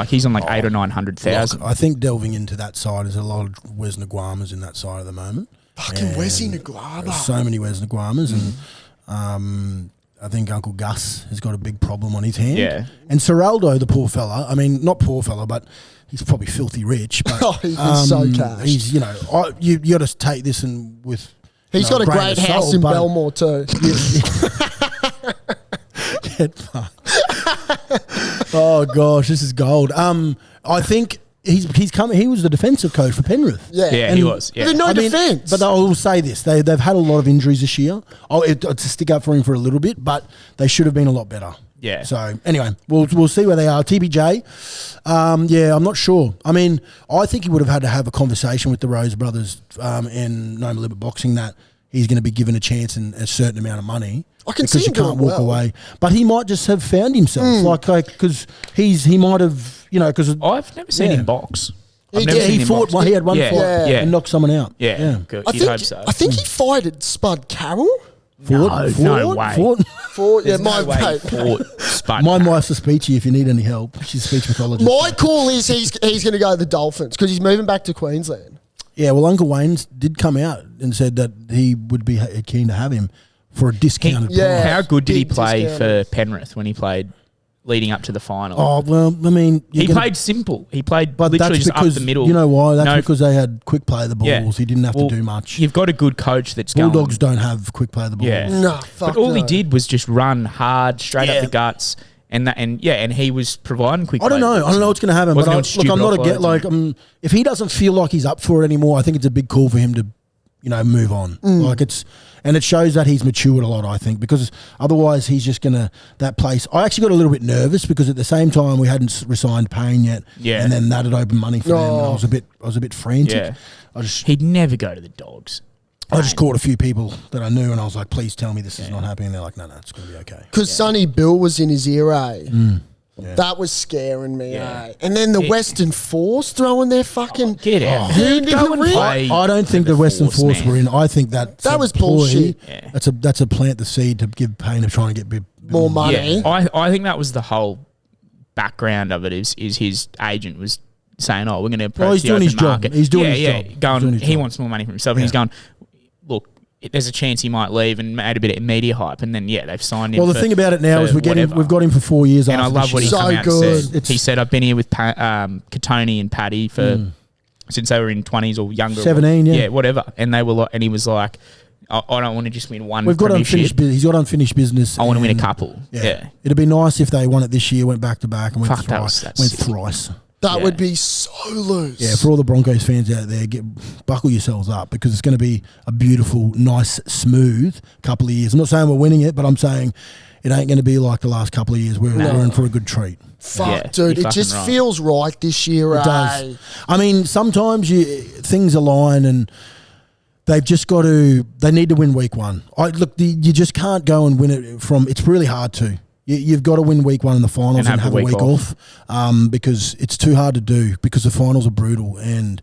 He's on like 800 or 900,000. Look, I think delving into that side, there's a lot of Wes Nguamas in that side at the moment. Fucking And Wesley there's Nguama. so many Wes Nguamas, and I think Uncle Gus has got a big problem on his hand. Yeah. And Seraldo, the poor fella, I mean, not poor fella, but he's probably filthy rich. But Oh, he's so cashed. He's, you got to take this and with. He's got a grain great of house salt, in but- Belmore too. Get fucked. Oh gosh, this is gold. I think he's coming. He was the defensive coach for Penrith. Yeah. Yeah, And- he was. But Yeah. then no defence. But I will say this: they've had a lot of injuries this year. It's a stick up for him for a little bit, but they should have been a lot better. Yeah. So anyway, we'll see where they are. TBJ, I'm not sure. I mean, I think he would have had to have a conversation with the Rose brothers and No Limit Boxing that he's going to be given a chance and a certain amount of money. I can because see you him doing can't walk well. away. But he might just have found himself, like because he might have, because I've never seen Yeah. him box. He I've never did. seen he him fought. box. Well, he had one Yeah. fight Yeah. and knocked someone out. Yeah. Good. I You'd think hope so. I think he fighted Spud Carroll. Fought, No way. Fought. Yeah, There's my no way mate. he fought Spud. My wife's a speechy if you need any help. She's a speech pathologist. My call is he's going to go to the Dolphins because he's moving back to Queensland. Yeah, well, Uncle Wayne did come out and said that he would be keen to have him for a discounted Yeah. price. How good did he Big play discount. for Penrith when he played leading up to the final? Oh, well, I mean... he played simple. He played But literally that's just because, up the middle. you know why? That's No- because they had quick play of the balls. Yeah. He didn't have Well, to do much. You've got a good coach that's Bulldogs going. don't have quick play of the balls. Yeah. Nah, fuck But all he no. did was just run hard, straight Yeah. up the guts. And he was providing quick. I don't know what's going to happen. But Wasn't doing I'm not stupid offloads if he doesn't feel like he's up for it anymore, I think it's a big call for him to, move on. And it shows that he's matured a lot, I think, because otherwise he's just gonna that place. I actually got a little bit nervous because at the same time we hadn't resigned Payne yet, and then that had opened money for them. And I was a bit frantic. Yeah. He'd never go to the Dogs. I just called a few people that I knew, and I was like, "Please tell me this is not happening." And they're like, "No, it's going to be okay." Because Sonny Bill was in his ear, That was scaring me, And then the Western Force throwing their fucking... Get out. Go and play. I don't think the Western Force were in. I think that was bullshit. Yeah. That's a plant the seed to give Payne of trying to get more money. Yeah. I think that was the whole background of it is his agent was saying, we're going to approach the open market. He's doing his job. He wants more money for himself. And he's going, look, there's a chance he might leave and add a bit of media hype. And then, they've signed him. Well, the thing about it now is we've got him for 4 years. And I love what he so come out good. and said. He said, I've been here with Katoni and Paddy for since they were in 20s or younger. 17, Yeah, whatever. And they were like, and he was like, I don't want to just win one. We've got unfinished. He's got unfinished business. I want to win a couple. Yeah. It'd be nice if they won it this year, went back to back, and went sick. thrice. That would be so loose. Yeah, for all the Broncos fans out there, buckle yourselves up because it's going to be a beautiful, nice, smooth couple of years. I'm not saying we're winning it, but I'm saying it ain't going to be like the last couple of years. We're in for a good treat. Fuck, dude. It just feels right this year. It does. I mean, sometimes things align and they've just got to... They need to win week one. You just can't go and win it from... It's really hard to. You've got to win week one in the finals and have a week off because it's too hard to do because the finals are brutal. And,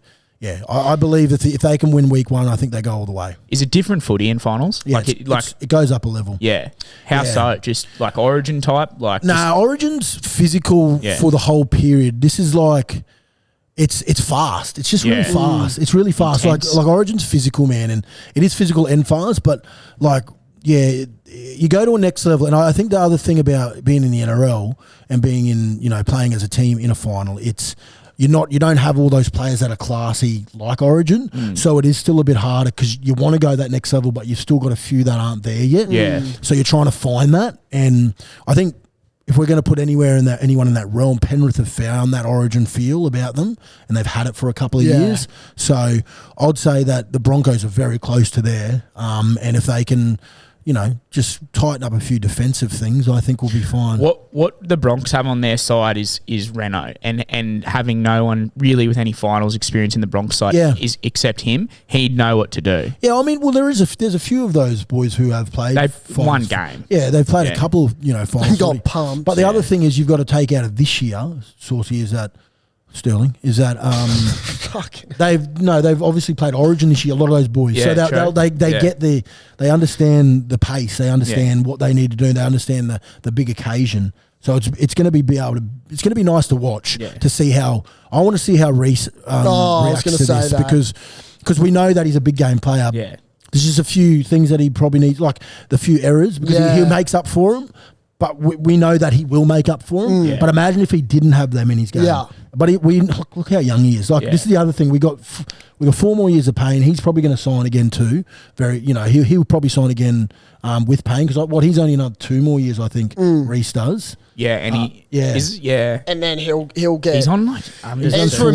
I believe that if they can win week one, I think they go all the way. Is it different footy in finals? Yeah, it goes up a level. Yeah. How so? Just like Origin type? Origin's physical for the whole period. This is like... It's fast. It's just really fast. It's really fast. Intense. Like Origin's physical, man. And it is physical and fast, but you go to a next level, and I think the other thing about being in the NRL and being in, playing as a team in a final, you don't have all those players that are classy like Origin, so it is still a bit harder because you want to go that next level, but you've still got a few that aren't there yet. Yeah. So you're trying to find that, and I think if we're going to put anyone in that realm, Penrith have found that Origin feel about them, and they've had it for a couple of years. So I'd say that the Broncos are very close to there, and if they can, just tighten up a few defensive things, I think we'll be fine. What the Bronx have on their side is Renault, and having no one really with any finals experience in the Bronx side is except him. He'd know what to do. Yeah, I mean, well, there's a few of those boys who have played. They've finals. won game. Yeah, they've played a couple of finals. Got pumped. But the other thing is you've got to take out of this year. Saucy is that. Sterling is that they've obviously played Origin this year. A lot of those boys, so they get they understand the pace, they understand what they need to do, they understand the big occasion. So it's going to be it's going to be nice to watch to see how I want to see how Reece reacts to this because we know that he's a big game player. Yeah, there's just a few things that he probably needs, like the few errors because he makes up for them. But we know that he will make up for him. Yeah. But imagine if he didn't have them in his game. Yeah. But look how young he is. This is the other thing. We got 4 more years of Payne. He's probably going to sign again too. He'll probably sign again with Payne because he's only another 2 more years, I think. Reece does. Yeah, and and then he'll get. He's on Ezra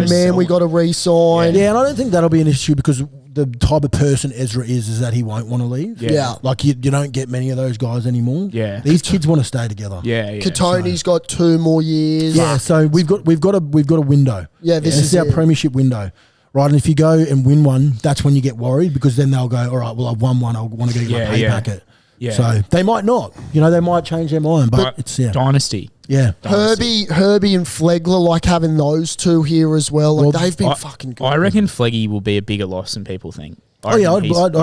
Man. We got to re-sign. Yeah, and I don't think that'll be an issue because the type of person Ezra is that he won't want to leave. Yeah. Like you don't get many of those guys anymore. Yeah. These kids want to stay together. Yeah. Katoni's got 2 more years. Yeah, so we've got a window. Yeah, this is our premiership window. Right, and if you go and win one, that's when you get worried because then they'll go, all right, well, I've won one, I want to get my pay packet. Yeah. So they might not. They might change their mind, but it's dynasty. Yeah. Herbie and Flegler like having those two here as well. They've been fucking good. I reckon Fleggy will be a bigger loss than people think. I don't doubt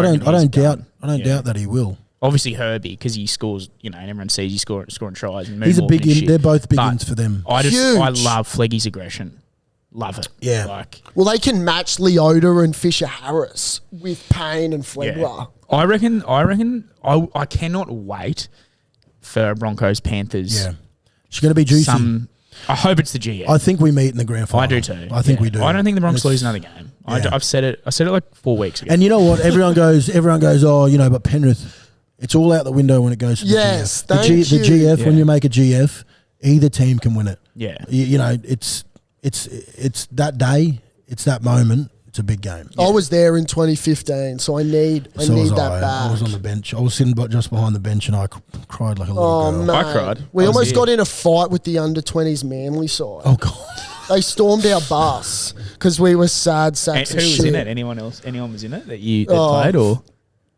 that he will. Obviously Herbie because he scores, and everyone sees he's scoring tries. And he's a big in. They're both big ins for them. I love Fleggy's aggression. Love it. Yeah. Well, they can match Leota and Fisher Harris with Payne and Flegler. Yeah. I reckon. I cannot wait for Broncos Panthers. Yeah, it's going to be juicy. I hope it's the GM. I think we meet in the grand final. I do too. I think we do. I don't think the Broncos lose another game. Yeah. I've said it. I said it like 4 weeks ago. And you know what? Everyone goes. Oh, but Penrith. It's all out the window when it goes to Yes, the GF. thank you. The GF, when Yeah. you make a GF, either team can win it. Yeah. You know, it's that day, it's that moment. It's a big game. I was there in 2015, so I need was that back. I was on the bench. I was sitting just behind the bench, and I cried like a little Oh, girl. man. I cried. We I was almost here. got in a fight with the under-20s Manly side. Oh God. They stormed our bus because we were sad And sacks who of was shit. in it? Anyone else? Anyone was in it that you Oh, played or?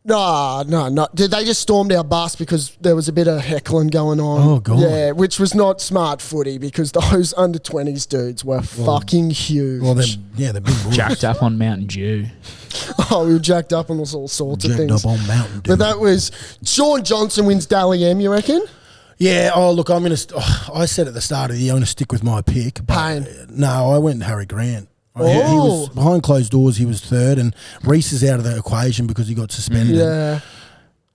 No. Did they just stormed our bus because there was a bit of heckling going on? Oh, God. Yeah, which was not smart footy because those under-20s dudes were fucking huge. Well, they're big boys. Jacked up on Mountain Dew. Oh, we were jacked up on all sorts of Jacked things. up on Mountain Dew. But that was Sean Johnson wins Dally M, you reckon? Yeah. Oh, look, I said at the start of the year I'm going to stick with my pick. But Payne. No, I went Harry Grant. He Oh. was behind closed doors. He was third, and Reese is out of the equation because he got suspended. Yeah.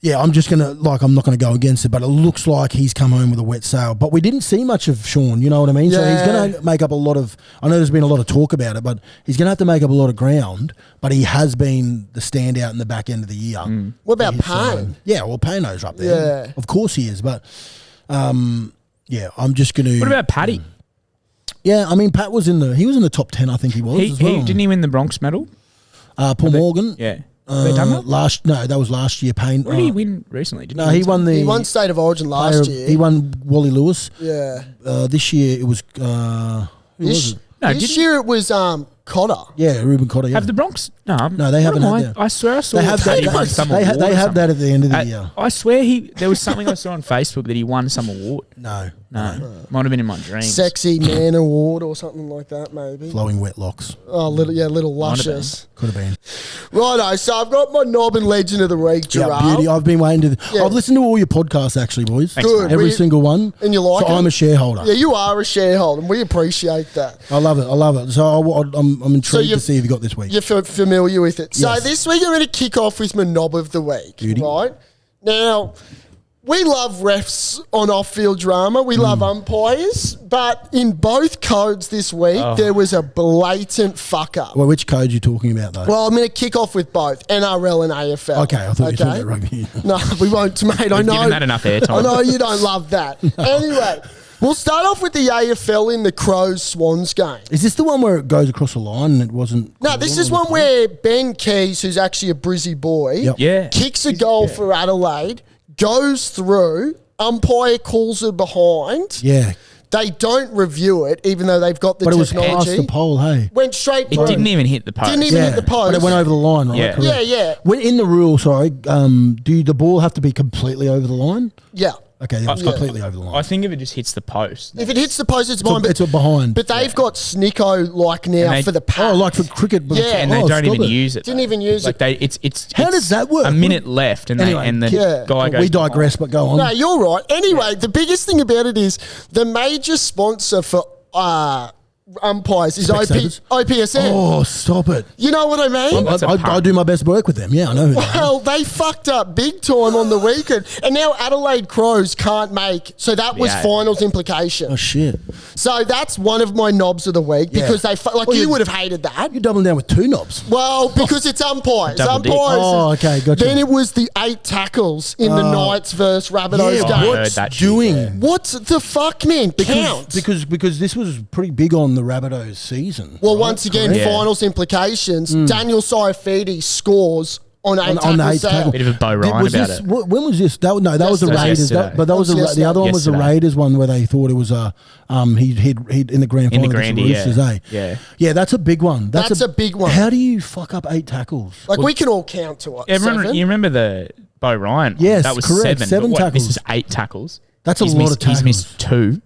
Yeah, I'm just gonna I'm not gonna go against it, but it looks like he's come home with a wet sail. But we didn't see much of Sean, you know what I mean? So he's Yeah. gonna make up a lot of. I know there's been a lot of talk about it, but he's gonna have to make up a lot of ground. But he has been the standout in the back end of the year. What about He's, Payne? Yeah, well, Payno's up there. Yeah. Of course he is, but yeah, I'm just gonna. What about Paddy? Yeah, I mean, Pat was in the top 10. I think he was. He as well. didn't he win the Bronx medal? Paul Morgan. Yeah. Have they done that? That was last year. Payne. What did he win recently? Didn't No, he won the. He won State of Origin last year. He won Wally Lewis. Yeah. This year it was. Who was This, it? No, this didn't- year it was Cotter. Yeah, Ruben Cotter. Yeah. Have the Bronx? No, No, they haven't had that. I swear I saw They have Paddy that. won some They award. have or something. that at the end of the year. I swear there was something I saw on Facebook that he won some award. No, No, might have been in my dreams. Sexy Man Award or something like that, maybe. flowing wet locks Oh, little Might have luscious. could have been. Righto, so I've got my knob and legend of the week, Yeah, Jharal. beauty. I've been waiting to. Yeah. I've listened to all your podcasts actually, boys. Thanks, Good. mate. Every We- single one. And you like so it? I'm a shareholder. Yeah, you are a shareholder, and we appreciate that. I love it. So I'm intrigued you- to see if you got this week. You're familiar with it. So Yes. this week I'm going to kick off with my knob of the week, Beauty. right? Now, we love refs on off-field drama. We love umpires. But in both codes this week, there was a blatant fuck-up. Well, which code you talking about though? Well, I'm going to kick off with both, NRL and AFL. Okay, I thought you were talking about rugby. No, we won't, mate. I We've know. given that enough airtime. I know you don't love that. Anyway, we'll start off with the AFL in the Crows-Swans game. Is this the one where it goes across the line and it wasn't? No, this is one where Ben Keys, who's actually a Brizzy boy, Yep. Yeah. kicks a goal for Adelaide, goes through, umpire calls it behind. Yeah, They don't review it, even though they've got the but it was past technology. the pole. Hey, Went straight It through. didn't even hit the post. Didn't even hit the post. but it went over the line, right? Yeah. Correct. Yeah. When in the rule, sorry, do the ball have to be completely over the line? Yeah. Okay, it was Yeah. completely over the line. I think if it just hits the post. If it hits the post, it's It's a- mine. But, it's a behind. but they've got Snicko like now And they- for the pack. Oh, like for cricket, but Yeah. and they oh, don't stop even it. use it. Didn't though. even use like it. They, it's How it's does that work? A minute left, and Anyway, the yeah. guy goes. We digress, but go on. No, you're right. Anyway, the biggest thing about it is the major sponsor for umpires is Specsavers? OPSM. Oh, stop it! You know what I mean? That's a I punt. do my best work with them. Yeah, I know who they are. Well, they fucked up big time on the weekend, and now Adelaide Crows can't make. So that was Yeah. finals implication. Oh shit! So that's one of my knobs of the week Yeah. because they like Well, you you- would have hated that. You're doubling down with two knobs. Well, because it's umpires. Double dip. Oh, okay, gotcha. Then it was the 8 tackles in the Knights versus Rabbitohs Yeah, I game. heard what's that shit, doing? yeah. What the fuck, man? Count. Because this was pretty big on the Rabbitohs season. Well, right? once again, Correct? Yeah. finals implications. Daniel Saifidi scores on 8 on the 8 tackles. tackle. Bit of a Bo Did- Ryan was about this, it. When was this? That was the Yesterday. Raiders. Yesterday. But that was That was the other one was the yesterday. Raiders one where they thought it was he'd in the grand In the final against Grandy, Roosters, yeah. eh? Yeah. Yeah, that's a big one. That's a big one. How do you fuck up 8 tackles? Like, we can all count to it. Everyone, 7. you remember the Bo Ryan? one? Yes, that was correct. 7. 7 but what, tackles. This was 8 tackles. That's a He's lot missed, of tackles. He's missed 2.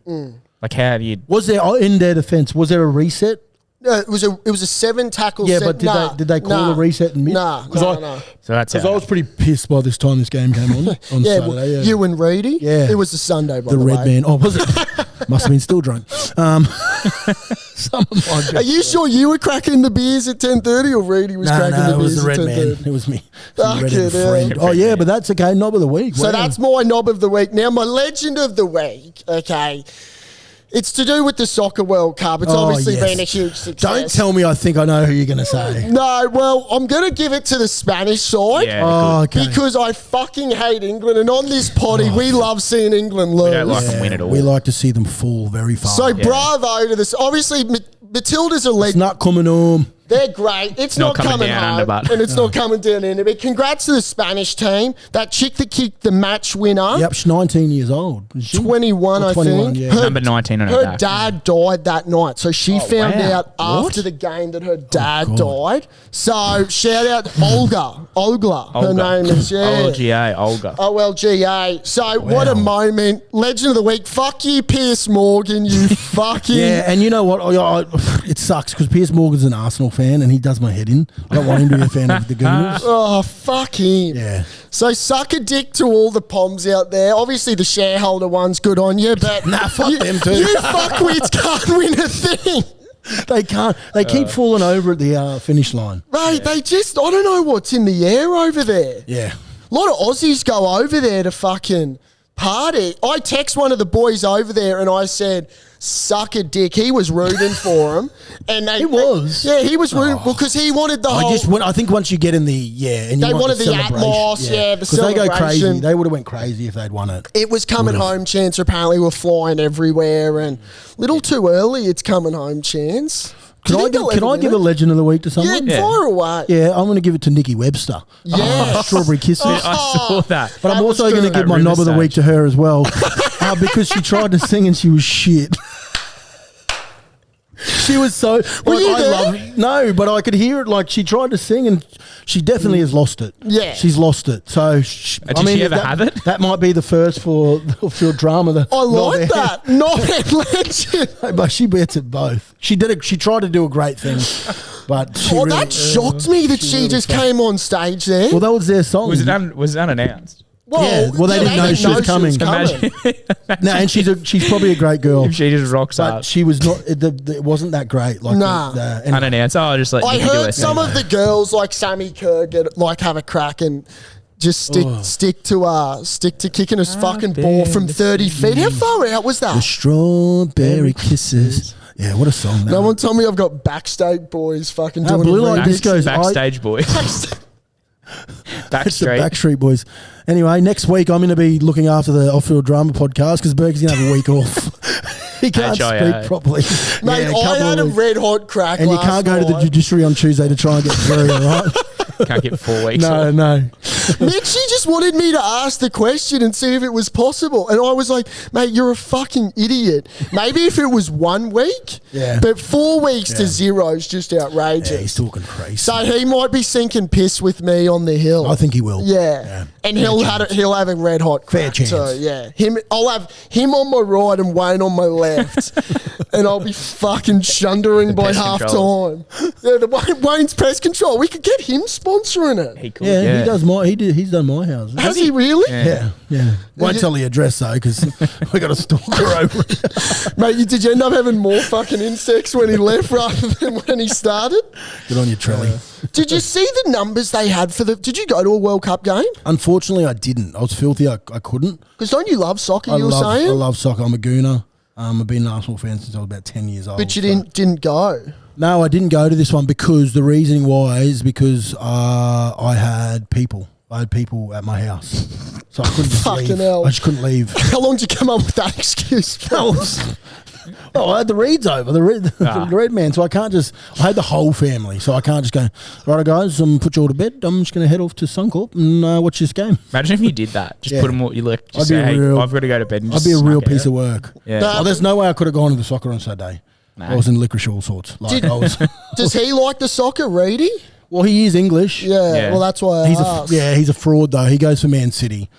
Like how do you? Was there in their defence? Was there a reset? No, it was a 7 tackle Yeah, set. but did they call a reset and miss? Nah, 'Cause no. So that's Because how. I was pretty pissed by this time this game came on Yeah, Saturday. well, Yeah. you and Reedy. Yeah. It was a Sunday, by the the red way. man. Oh, was it? Must have been still drunk. Some of my Are you sure you were cracking the beers at 10:30 or Reedy was cracking the it was beers the at red 10:30? man. It was me. Fuck Red it, and friend. yeah. Oh yeah, but that's okay. Knob of the week. So Wow. that's my knob of the week. Now, my legend of the week, okay, It's to do with the Soccer World Cup. It's obviously been a huge success. Don't tell me I think I know who you're going to say. No, well, I'm going to give it to the Spanish side. Yeah, Oh, okay. Because I fucking hate England. And on this potty, we love seeing England lose. We don't like them win at all. We like to see them fall very far. So bravo to this. Obviously, Matilda's a it's legend. not coming home. They're great. It's not coming down home, under, but- and it's not coming down under. But congrats to the Spanish team. That chick that kicked the match winner. Yep, she's 19 years old. Is she? 21, Or I 21, think. yeah. Number 19 on her back. dad died that night, so she found wow. out What? after the game that her dad God. died. So shout out Olga. Her name is OLGA, Olga. OLGA. So what a moment. Legend of the week. Fuck you, Piers Morgan, you fucking... Yeah, and you know what? It sucks because Piers Morgan's an Arsenal fan and he does my head in. I don't want him to be a fan of the Gooners. Oh, fuck him. Yeah. So suck a dick to all the Poms out there. Obviously, the shareholder one's good on you, but Nah, fuck them too. You fuckwits can't win a thing. They can't. They keep falling over at the finish line. Mate, they just, I don't know what's in the air over there. Yeah. A lot of Aussies go over there to fucking party. I text one of the boys over there and I said, suck a dick. He was rooting for him. And He was? Yeah, he was rooting because he wanted the whole... I think once you get in and They wanted the celebration, atmos, the because they go crazy. celebration. They would have went crazy if they'd won it. It was coming home chance. Apparently, were flying everywhere, and little too early. It's coming home chance. Can I give a legend of the week to someone? Yeah, fire away. Yeah, I'm going to give it to Nikki Webster. Yeah, Strawberry Kisses. I saw that. But I'm That was also going to good. give my At knob of the River week to her as well, because she tried to sing and she was shit. She was so. you there? No, but I could hear it. Like she tried to sing and she definitely has lost it. Yeah. she's lost it. So, Did she ever have it? That might be the first for drama. I like that. Not legend. But she beats it both. She did it. She tried to do a great thing, but she really, That shocked me that she really just fucked. came on stage there. Well, that was their song. Was it unannounced? yeah, well, they didn't know she was coming. Imagine No, and she's probably a great girl. if she just rocks But up. she was not. It wasn't that great. Like Nah. anyway. Unannounced. Oh, just like I Nikki do her heard thing. some of the girls like Sammy Kerr have a crack and just stick to kicking his fucking ball from 30 feet. How far out was The that? Strawberry Kisses. Yeah, what a song. No one told me I've got backstage boys fucking doing Blue a Light remix. Disco's Backstage boys. It's the Backstreet. Backstreet Boys. Anyway, next week I'm going to be looking after the Off-Field Drama podcast because Berg's going to have a week off. He can't HIA. speak properly. Mate, Yeah, I couple had of a weeks. red hot crack And you last can't go to the night. judiciary on Tuesday to try and get through, all right? Can't get 4 weeks. No, off. no. Mitchie just wanted me to ask the question and see if it was possible. And I was like, mate, you're a fucking idiot. Maybe if it was 1 week, Yeah. but 4 weeks to 0 is just outrageous. Yeah, he's talking crazy. So he might be sinking piss with me on the hill. I think he will. Yeah. And he'll have a red hot Fair crack. chance. So yeah. I'll have him on my right and Wayne on my left. And I'll be fucking shundering by pest half controllers. time. Yeah, Wayne's pest control. We could get him sponsoring it. He could. Yeah, he does he's done my house. Has he really? Yeah. Won't tell the address though because we got a stalker over it. Mate, did you end up having more fucking insects when he left rather than when he started? Good on you, Trelly. Did you see the numbers they had for did you go to a World Cup game? Unfortunately, I didn't. I was filthy. I couldn't. Because don't you love soccer, I you were saying? I love soccer. I'm a gooner. I've been an Arsenal fan since I was about 10 years old. But you didn't go. No, I didn't go to this one because the reasoning why is because I had people. I had people at my house. So I couldn't just Fucking leave. hell. I just couldn't leave. How long did you come up with that excuse for? Oh, I had the Reeds over, the Red man, so I can't just, I had the whole family, so I can't just go, right guys, put you all to bed, I'm just going to head off to Suncorp and watch this game. Imagine if you did that. Just Yeah. put them all. You look. Just I'd be say, a hey, real- I've got to go to bed. And I'd just be a real smack it piece out. of work. Yeah. No. Oh, there's no way I could have gone to the soccer on Saturday. Nah. I was in licorice all sorts. Like Did- I was, Does he like the soccer, Reedy? well, he is English. Yeah, Yeah. well, that's why I He's asked. he's a fraud though. He goes for Man City.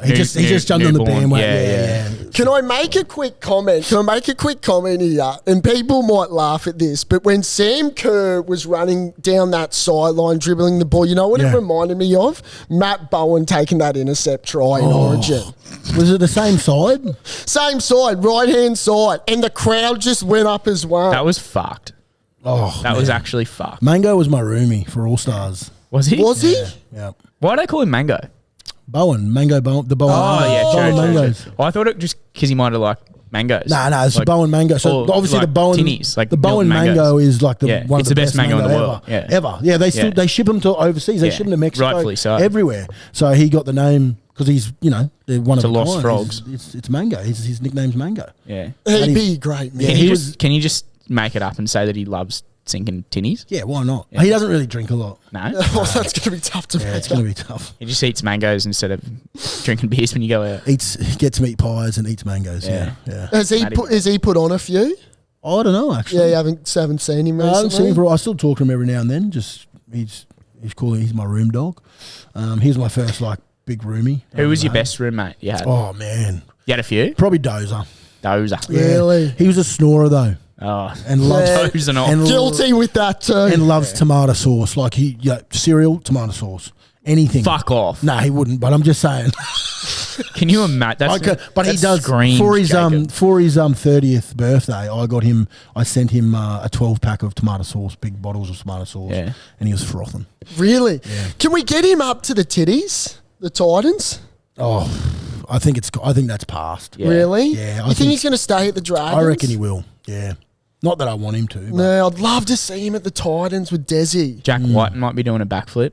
He just jumped on the newborn. bandwagon. Yeah. Can I make a quick comment? Here? And people might laugh at this, but when Sam Kerr was running down that sideline, dribbling the ball, you know what it Yeah. reminded me of? Matt Bowen taking that intercept try in Origin. Was it the same side? Same side, right-hand side. And the crowd just went up as well. That was fucked. Oh, That was actually fucked. Mango was my roomie for All Stars. Was he? Was he? Yeah. Why do they call him Mango? Mango Bowen, the Bowen. Oh, yeah, Bowen true. mangoes. Well, I thought it just because he might have like mangoes. No, it's Like, Bowen mango. So or obviously like the Bowen tinnies, like the Bowen Milton mango mangoes. is like Yeah, one of it's the the best best mango in the ever. world. Yeah. Ever. Yeah, they ship them to overseas. They Yeah. ship them to Mexico, Rightfully so. everywhere. So he got the name because he's they're one of To a Lost kind. Frogs. It's mango. His nickname's Mango. Yeah. He'd be great, man. Yeah, Can you just make it up and say that he loves sinking tinnies? Yeah, why not? He doesn't really drink a lot. No. Well, that's going to be tough to Yeah, make it's going up. to be tough. He just eats mangoes instead of drinking beers when you go out. Gets meat pies and eats mangoes. Yeah. Yeah. Has he put on a few? I don't know actually. Yeah, you haven't seen him I recently. haven't seen him I still talk to him every now and then. Just he's my room dog. He's my first like big roomie. Who was your best roommate you had? Oh man, You had a few? probably Dozer. Dozer. Really? He was a snorer though, Oh. and loves Yeah. Dozer not. and Guilty with that too. and loves tomato sauce. Like cereal, tomato sauce, anything. Fuck off. No, he wouldn't. But I'm just saying. Can you imagine? But he does screams, for his Jacob. 30th birthday. I sent him a 12-pack of tomato sauce, big bottles of tomato sauce, Yeah. and he was frothing. Really? Can we get him up to the titties? The Titans? Oh, I think that's past. Yeah. Really? Yeah, I You think think- he's going to stay at the Dragons? I reckon he will. Yeah, not that I want him to. But No, I'd love to see him at the Titans with Desi. Jack White might be doing a backflip.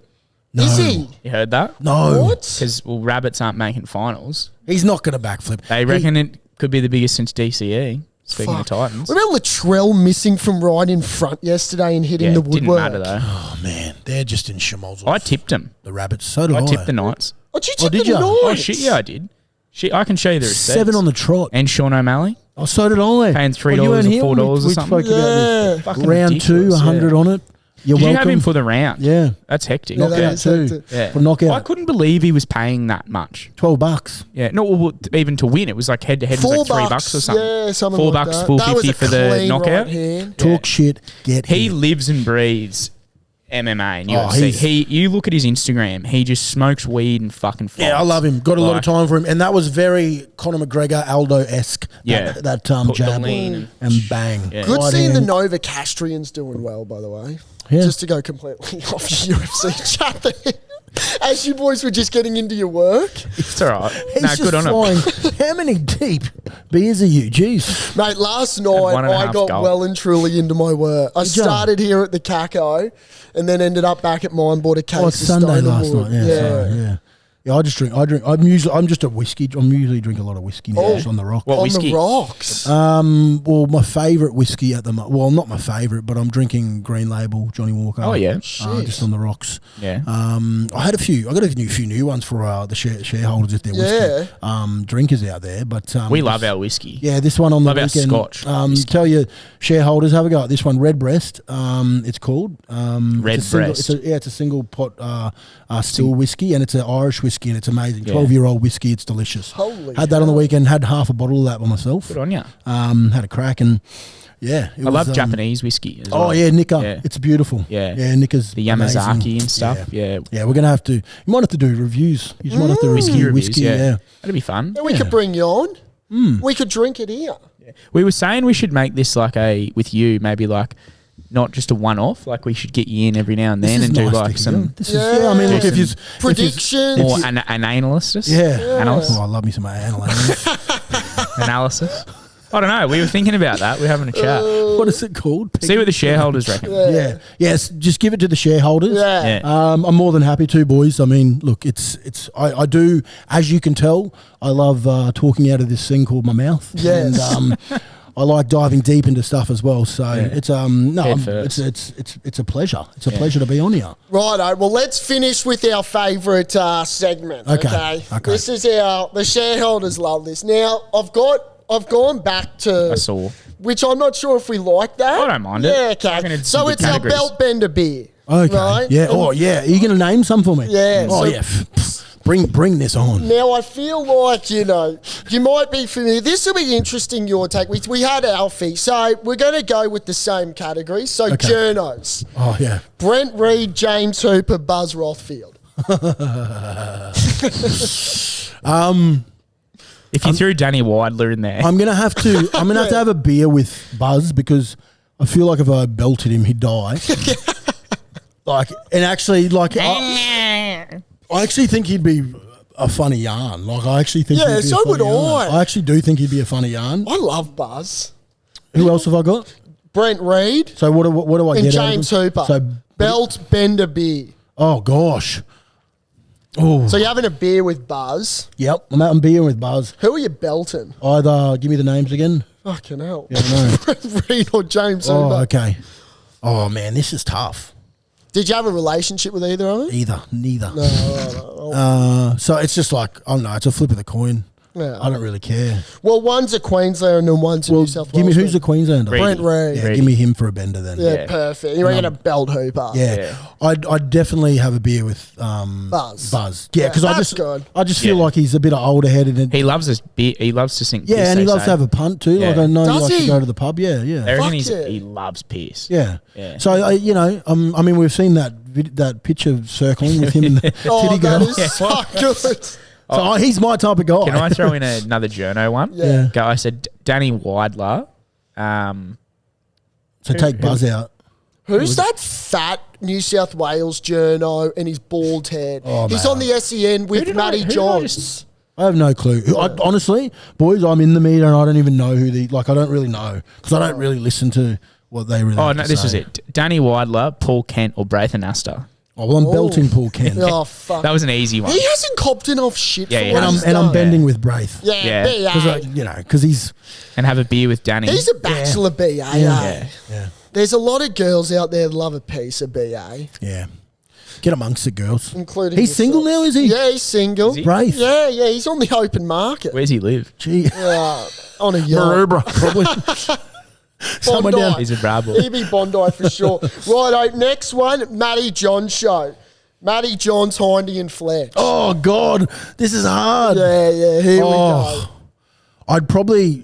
no, Is he? You heard that? No, What? Because rabbits aren't making finals. he's not going to backflip. They reckon it could be the biggest since DCE. Speaking Fuck. of Titans. What about Latrell missing from right in front yesterday and hitting the it didn't woodwork? matter though. Oh man, they're just in schmozzles. I tipped him. the rabbits. So did I. I tipped the Knights. Oh, did you Oh, tip did the ya? Oh Knights? shit, yeah, I did. Shit, I can show you the receipts. 7 on the trot. And Sean O'Malley Oh, so did I. paying $3 you or weren't here when $4 or we something. spoke about this. Yeah. Fucking Round 2, ridiculous, 100 yeah. on it. You're Did you welcome. have him for the round? Yeah. That's hectic. Yeah, that Knockout is too. hectic. Yeah. For knockout. I couldn't believe he was paying that much. $12. Yeah, no, well, even to win, it was like head to head, was like $3 or something. Yeah, something $4, like that. $4.50 That for was a the clean knockout. right hand. Talk shit, get He hit. lives and breathes MMA and Oh, UFC. You look at his Instagram, he just smokes weed and fucking fights. Yeah, I love him. Got a lot of Like, time for him. And that was very Conor McGregor, Aldo-esque. Yeah. That Put the jab lean and bang. Yeah. Good Right seeing the hand. Nova Castrians doing well, by the way. Yeah. Just to go completely off your UFC chat there. As you boys were just getting into your work. It's all right. He's No, just good on him. flying. How many deep beers are you? Jeez. Mate, last night one and a I half got goal. well and truly into my work. I ya? started here at the Caco and then ended up back at mine, bought a case Oh, of it's Sunday last Stonewood. night. Yeah. Sorry, yeah. Yeah, I just drink. I'm just a whiskey. I'm usually drink a lot of whiskey now. Oh. Just on the rock. What On whiskey? the rocks. Well, my favourite whiskey at the moment. Well, not my favourite, but I'm drinking Green Label, Johnny Walker. Oh, yeah. Just on the rocks. Yeah. I had a few. I got a few new ones for the shareholders if they're whiskey drinkers out there. But We love our whiskey. yeah, this one on the Love our weekend. Scotch. Tell your shareholders, have a go at this one, Redbreast. It's called Redbreast. It's a single pot still whiskey, and it's an Irish whiskey, and it's amazing. Yeah. 12-year-old whiskey. It's delicious. Holy had that on the weekend. Had half a bottle of that by myself. Good on you. Had a crack, and yeah, it I was, love Japanese whiskey as well. Oh yeah, Nika. Yeah. It's beautiful. Yeah. yeah, Nika's The Yamazaki amazing. and stuff. Yeah. Yeah, we're gonna have to. You might have to do reviews. You just might have to review whiskey. Yeah. That'd be fun. Yeah, we could bring you on. We could drink it here. We were saying we should make this like with you, maybe like not just a one-off. Like we should get you in every now and then and do like some This is, I mean, look, if you Predictions. more an analysis. yeah, Analysis. Oh, I love me some analysis. Analysis. I don't know. We were thinking about that. We're having a chat. What is it called? See what the shareholders reckon. Yeah. Yes, just give it to the shareholders. Yeah. Yeah. I'm more than happy to, boys. I mean, look, I do, as you can tell, I love talking out of this thing called my mouth. Yes. And I like diving deep into stuff as well. So it's it's a pleasure. It's a pleasure to be on here. Righto. Well, let's finish with our favourite segment. Okay. This is the shareholders love this. Now, I've gone back to I saw. which I'm not sure if we like that. I don't mind it. Yeah, I reckon okay. it's So some it's good our categories. belt bender beer. Okay. Right? Yeah. Oh, yeah. Are you going to name some for me? Yeah, Oh, so- yeah. Bring this on. Now, I feel like, you might be familiar. This will be interesting, your take. We had Alfie, so we're going to go with the same category. So, Okay. journos. Oh, yeah. Brent Reed, James Hooper, Buzz Rothfield. If you threw Danny Widler in there, I'm gonna have to have a beer with Buzz because I feel like if I belted him, he'd die. I actually think he'd be a funny yarn. Like I actually think. Yeah, he'd be a so funny would yarn. I. I actually do think he'd be a funny yarn. I love Buzz. Who else have I got? Brent Reed So what do I and get? out of James them? Hooper. So Belt Bender beer. oh gosh. Oh So you're having a beer with Buzz. yep. I'm being with Buzz. Who are you belting? Either give me the names again. Fucking hell. Yeah, I know. Brent Reed or James Oh, Hooper. okay. Oh man, this is tough. Did you have a relationship with either of them? Neither. No. So it's just like I don't know. It's a flip of the coin. Yeah. I don't really care. Well, one's a Queenslander and then one's a Well, New South give me Wales. who's the Queenslander? Reed. Brent Reed. Yeah, give me him for a bender then. Yeah, Yeah. perfect. You're going to belt Hooper. Yeah. I'd definitely have a beer with Buzz. Yeah, because that's good. I just feel Yeah. like he's a bit older headed. And He loves this beer. He loves to sink. yeah, piss, and he they loves say. to have a punt too. Yeah. Like I know he Does likes he? to go to the pub. Yeah, yeah. They reckon Fuck yeah. he loves piss. Yeah. Yeah. So I mean, we've seen that picture circling with him and the Oh, titty that girl. is so good. So he's my type of guy. Can I throw in another journo one? Yeah. Go. I said Danny Weidler. So take Buzz out. Who's that fat New South Wales journo and his bald head? Oh, He's man. on the SEN with Matty who did I Johns. just- I have no clue. Honestly, boys, I'm in the media and I don't even know who I don't really know because I don't really listen to what they really. Oh have no, to this say. was it. Danny Weidler, Paul Kent, or Braithen Astor. Oh, well, I'm belting Paul Kent. Oh, fuck. That was an easy one. He hasn't copped enough shit Yeah, for yeah. what And he's I'm done. bending with Braith. Yeah, Yeah. BA. Because he's And have a beer with Danny. He's a bachelor BA. Yeah. yeah. There's a lot of girls out there that love a piece of BA, Yeah. Get amongst it, girls. including He's yourself. single now, is he? Yeah, he's single. Is he? Braith. Yeah, he's on the open market. Where's he live? Gee. On a yacht. Maroubra, probably. Somewhere Bondi. down. He's a Brabble. He'd be Bondi for sure. Righto, next one, Matty John show. Matty John's Hindy and Fletch. Oh, God. This is hard. Yeah, here we go. Oh. I'd probably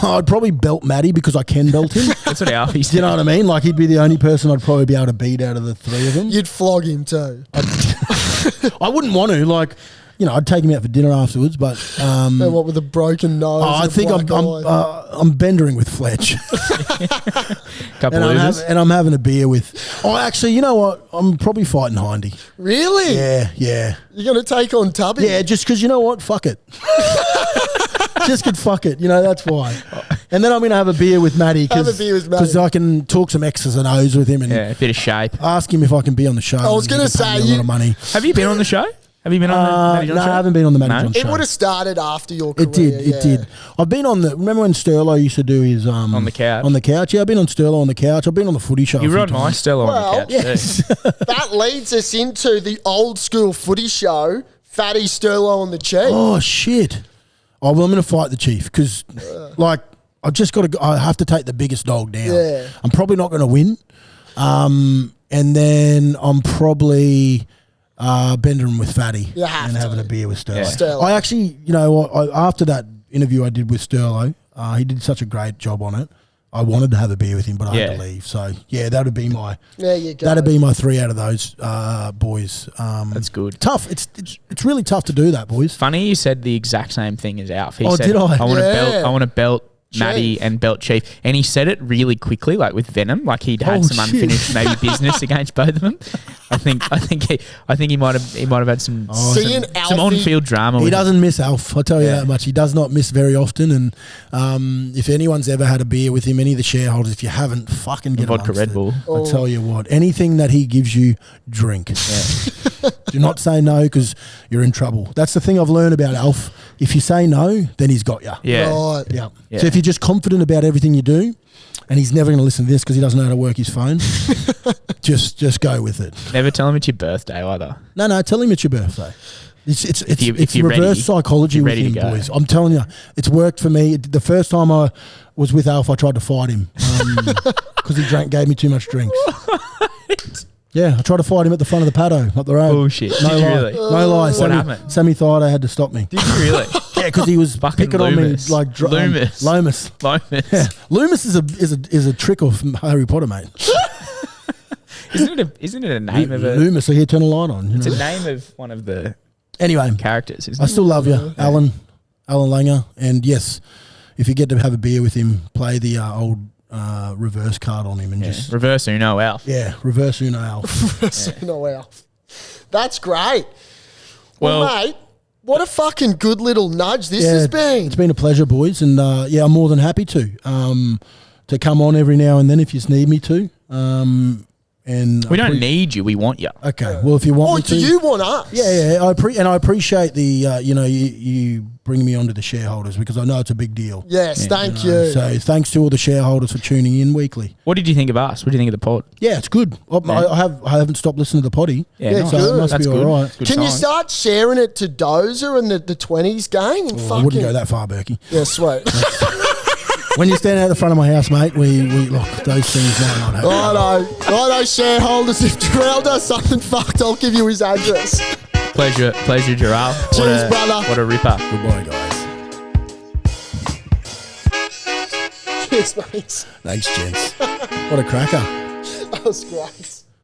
I'd probably belt Matty because I can belt him. That's what Alfie Do you said. know what I mean? Like he'd be the only person I'd probably be able to beat out of the three of them. You'd flog him too. I wouldn't want to. Like, I'd take him out for dinner afterwards. But And what with a broken nose? I and a think black eye. I'm bendering with Fletch, Couple and losers. I'm having a beer with. Oh, actually, you know what? I'm probably fighting Hindy. Really? Yeah. You're going to take on Tubby? Yeah, just because you know what? Fuck it. Just could fuck it. That's why. And then I'm going to have a beer with Matty Have a beer with Matty. because I can talk some X's and O's with him and Yeah, a bit of shape. ask him if I can be on the show. I was and gonna he can pay say, me a lot of money. Have you been on the show? Have you been on the Matty John No, show? I haven't been on the Matty No? John It show. would have started after your career. It did. yeah. It did. I've been on the. Remember when Sterlo used to do his On the couch. On the couch. Yeah, I've been on Sterlo on the couch. I've been on the footy show. You a were few on my times. Stella Well, on the couch yes. too. That leads us into the old school footy show, Fatty Sterlo on the Chief. Oh shit! Oh well, I'm going to fight the Chief because, like, I just got to. I have to take the biggest dog down. Yeah. I'm probably not going to win. And then I'm probably bending with Fatty You have and to. having a beer with Sterlo. Yeah. Sterlo. I actually, after that interview I did with Sterlo, he did such a great job on it. I wanted to have a beer with him, but I had to Yeah. leave. So yeah, that would be my. There you go. That'd be my 3 out of those boys. That's good. Tough. It's really tough to do that, boys. Funny you said the exact same thing as Alf. He Oh, said, did I? I want to Yeah. belt. I want to belt Matty Chief. and belt Chief, and he said it really quickly, like with venom. Like he'd had Oh, some shit. unfinished maybe business against both of them. I think he might have had some Seeing some Alfie- on-field drama. He with doesn't miss Alf. I tell you Yeah. that much. He does not miss very often. And if anyone's ever had a beer with him, any of the shareholders, if you haven't, fucking get vodka amongst Red it. Bull. Oh. I tell you what, anything that he gives you, drink. Do not say no because you're in trouble. That's the thing I've learned about Alf. If you say no, then he's got you. Yeah. Right. Yeah. Yeah. So if you're just confident about everything you do, and he's never going to listen to this because he doesn't know how to work his phone, just go with it. Never tell him it's your birthday either. No, tell him it's your birthday. It's if you're reverse ready, psychology if you're with ready him, to go. boys. I'm telling you, it's worked for me. The first time I was with Alf, I tried to fight him because he gave me too much drinks. Yeah, I tried to fight him at the front of the paddo up the road. Bullshit. No Did you lie. really? No lie. What happened? Sammy Thaiday had to stop me. Did you really? Yeah, because he was Fucking picking Loomis. on me like Loomis. Lomas. Lomas. Yeah, Loomis is a trick of Harry Potter, mate. Isn't it a name of a? Loomis, so here, turn a light on. It's a name of one of the Anyway, characters. Isn't I it? still love you, Alan Langer. And yes, if you get to have a beer with him, play the old reverse card on him and Yeah. just Reverse Uno Alf. reverse Uno Alf. No, wow. That's great. Well, Well- mate, what a fucking good little nudge this has been. It's been a pleasure, boys, and I'm more than happy to come on every now and then if you need me to. And We don't need you. We want you. Okay, well, if you want Or me to, do you want us? yeah. I appreciate the you bring me onto the shareholders because I know it's a big deal. Yes, thank you. So thanks to all the shareholders for tuning in weekly. What did you think of us? What do you think of the pod? Yeah, it's good. I haven't stopped listening to the potty. Yeah, nice. so good. it must That's be good. all right. That's good Can you sign. start sharing it to Dozer and the 20s gang? And I wouldn't go that far, Berkey. Yeah, sweet. When you're standing out the front of my house, mate, we look, those things might not happen. Righto, shareholders. If Jharal does something fucked, I'll give you his address. Pleasure, Jharal. Cheers, brother. What a ripper. Goodbye, guys. Cheers, mates. Thanks, gents. What a cracker. That was great.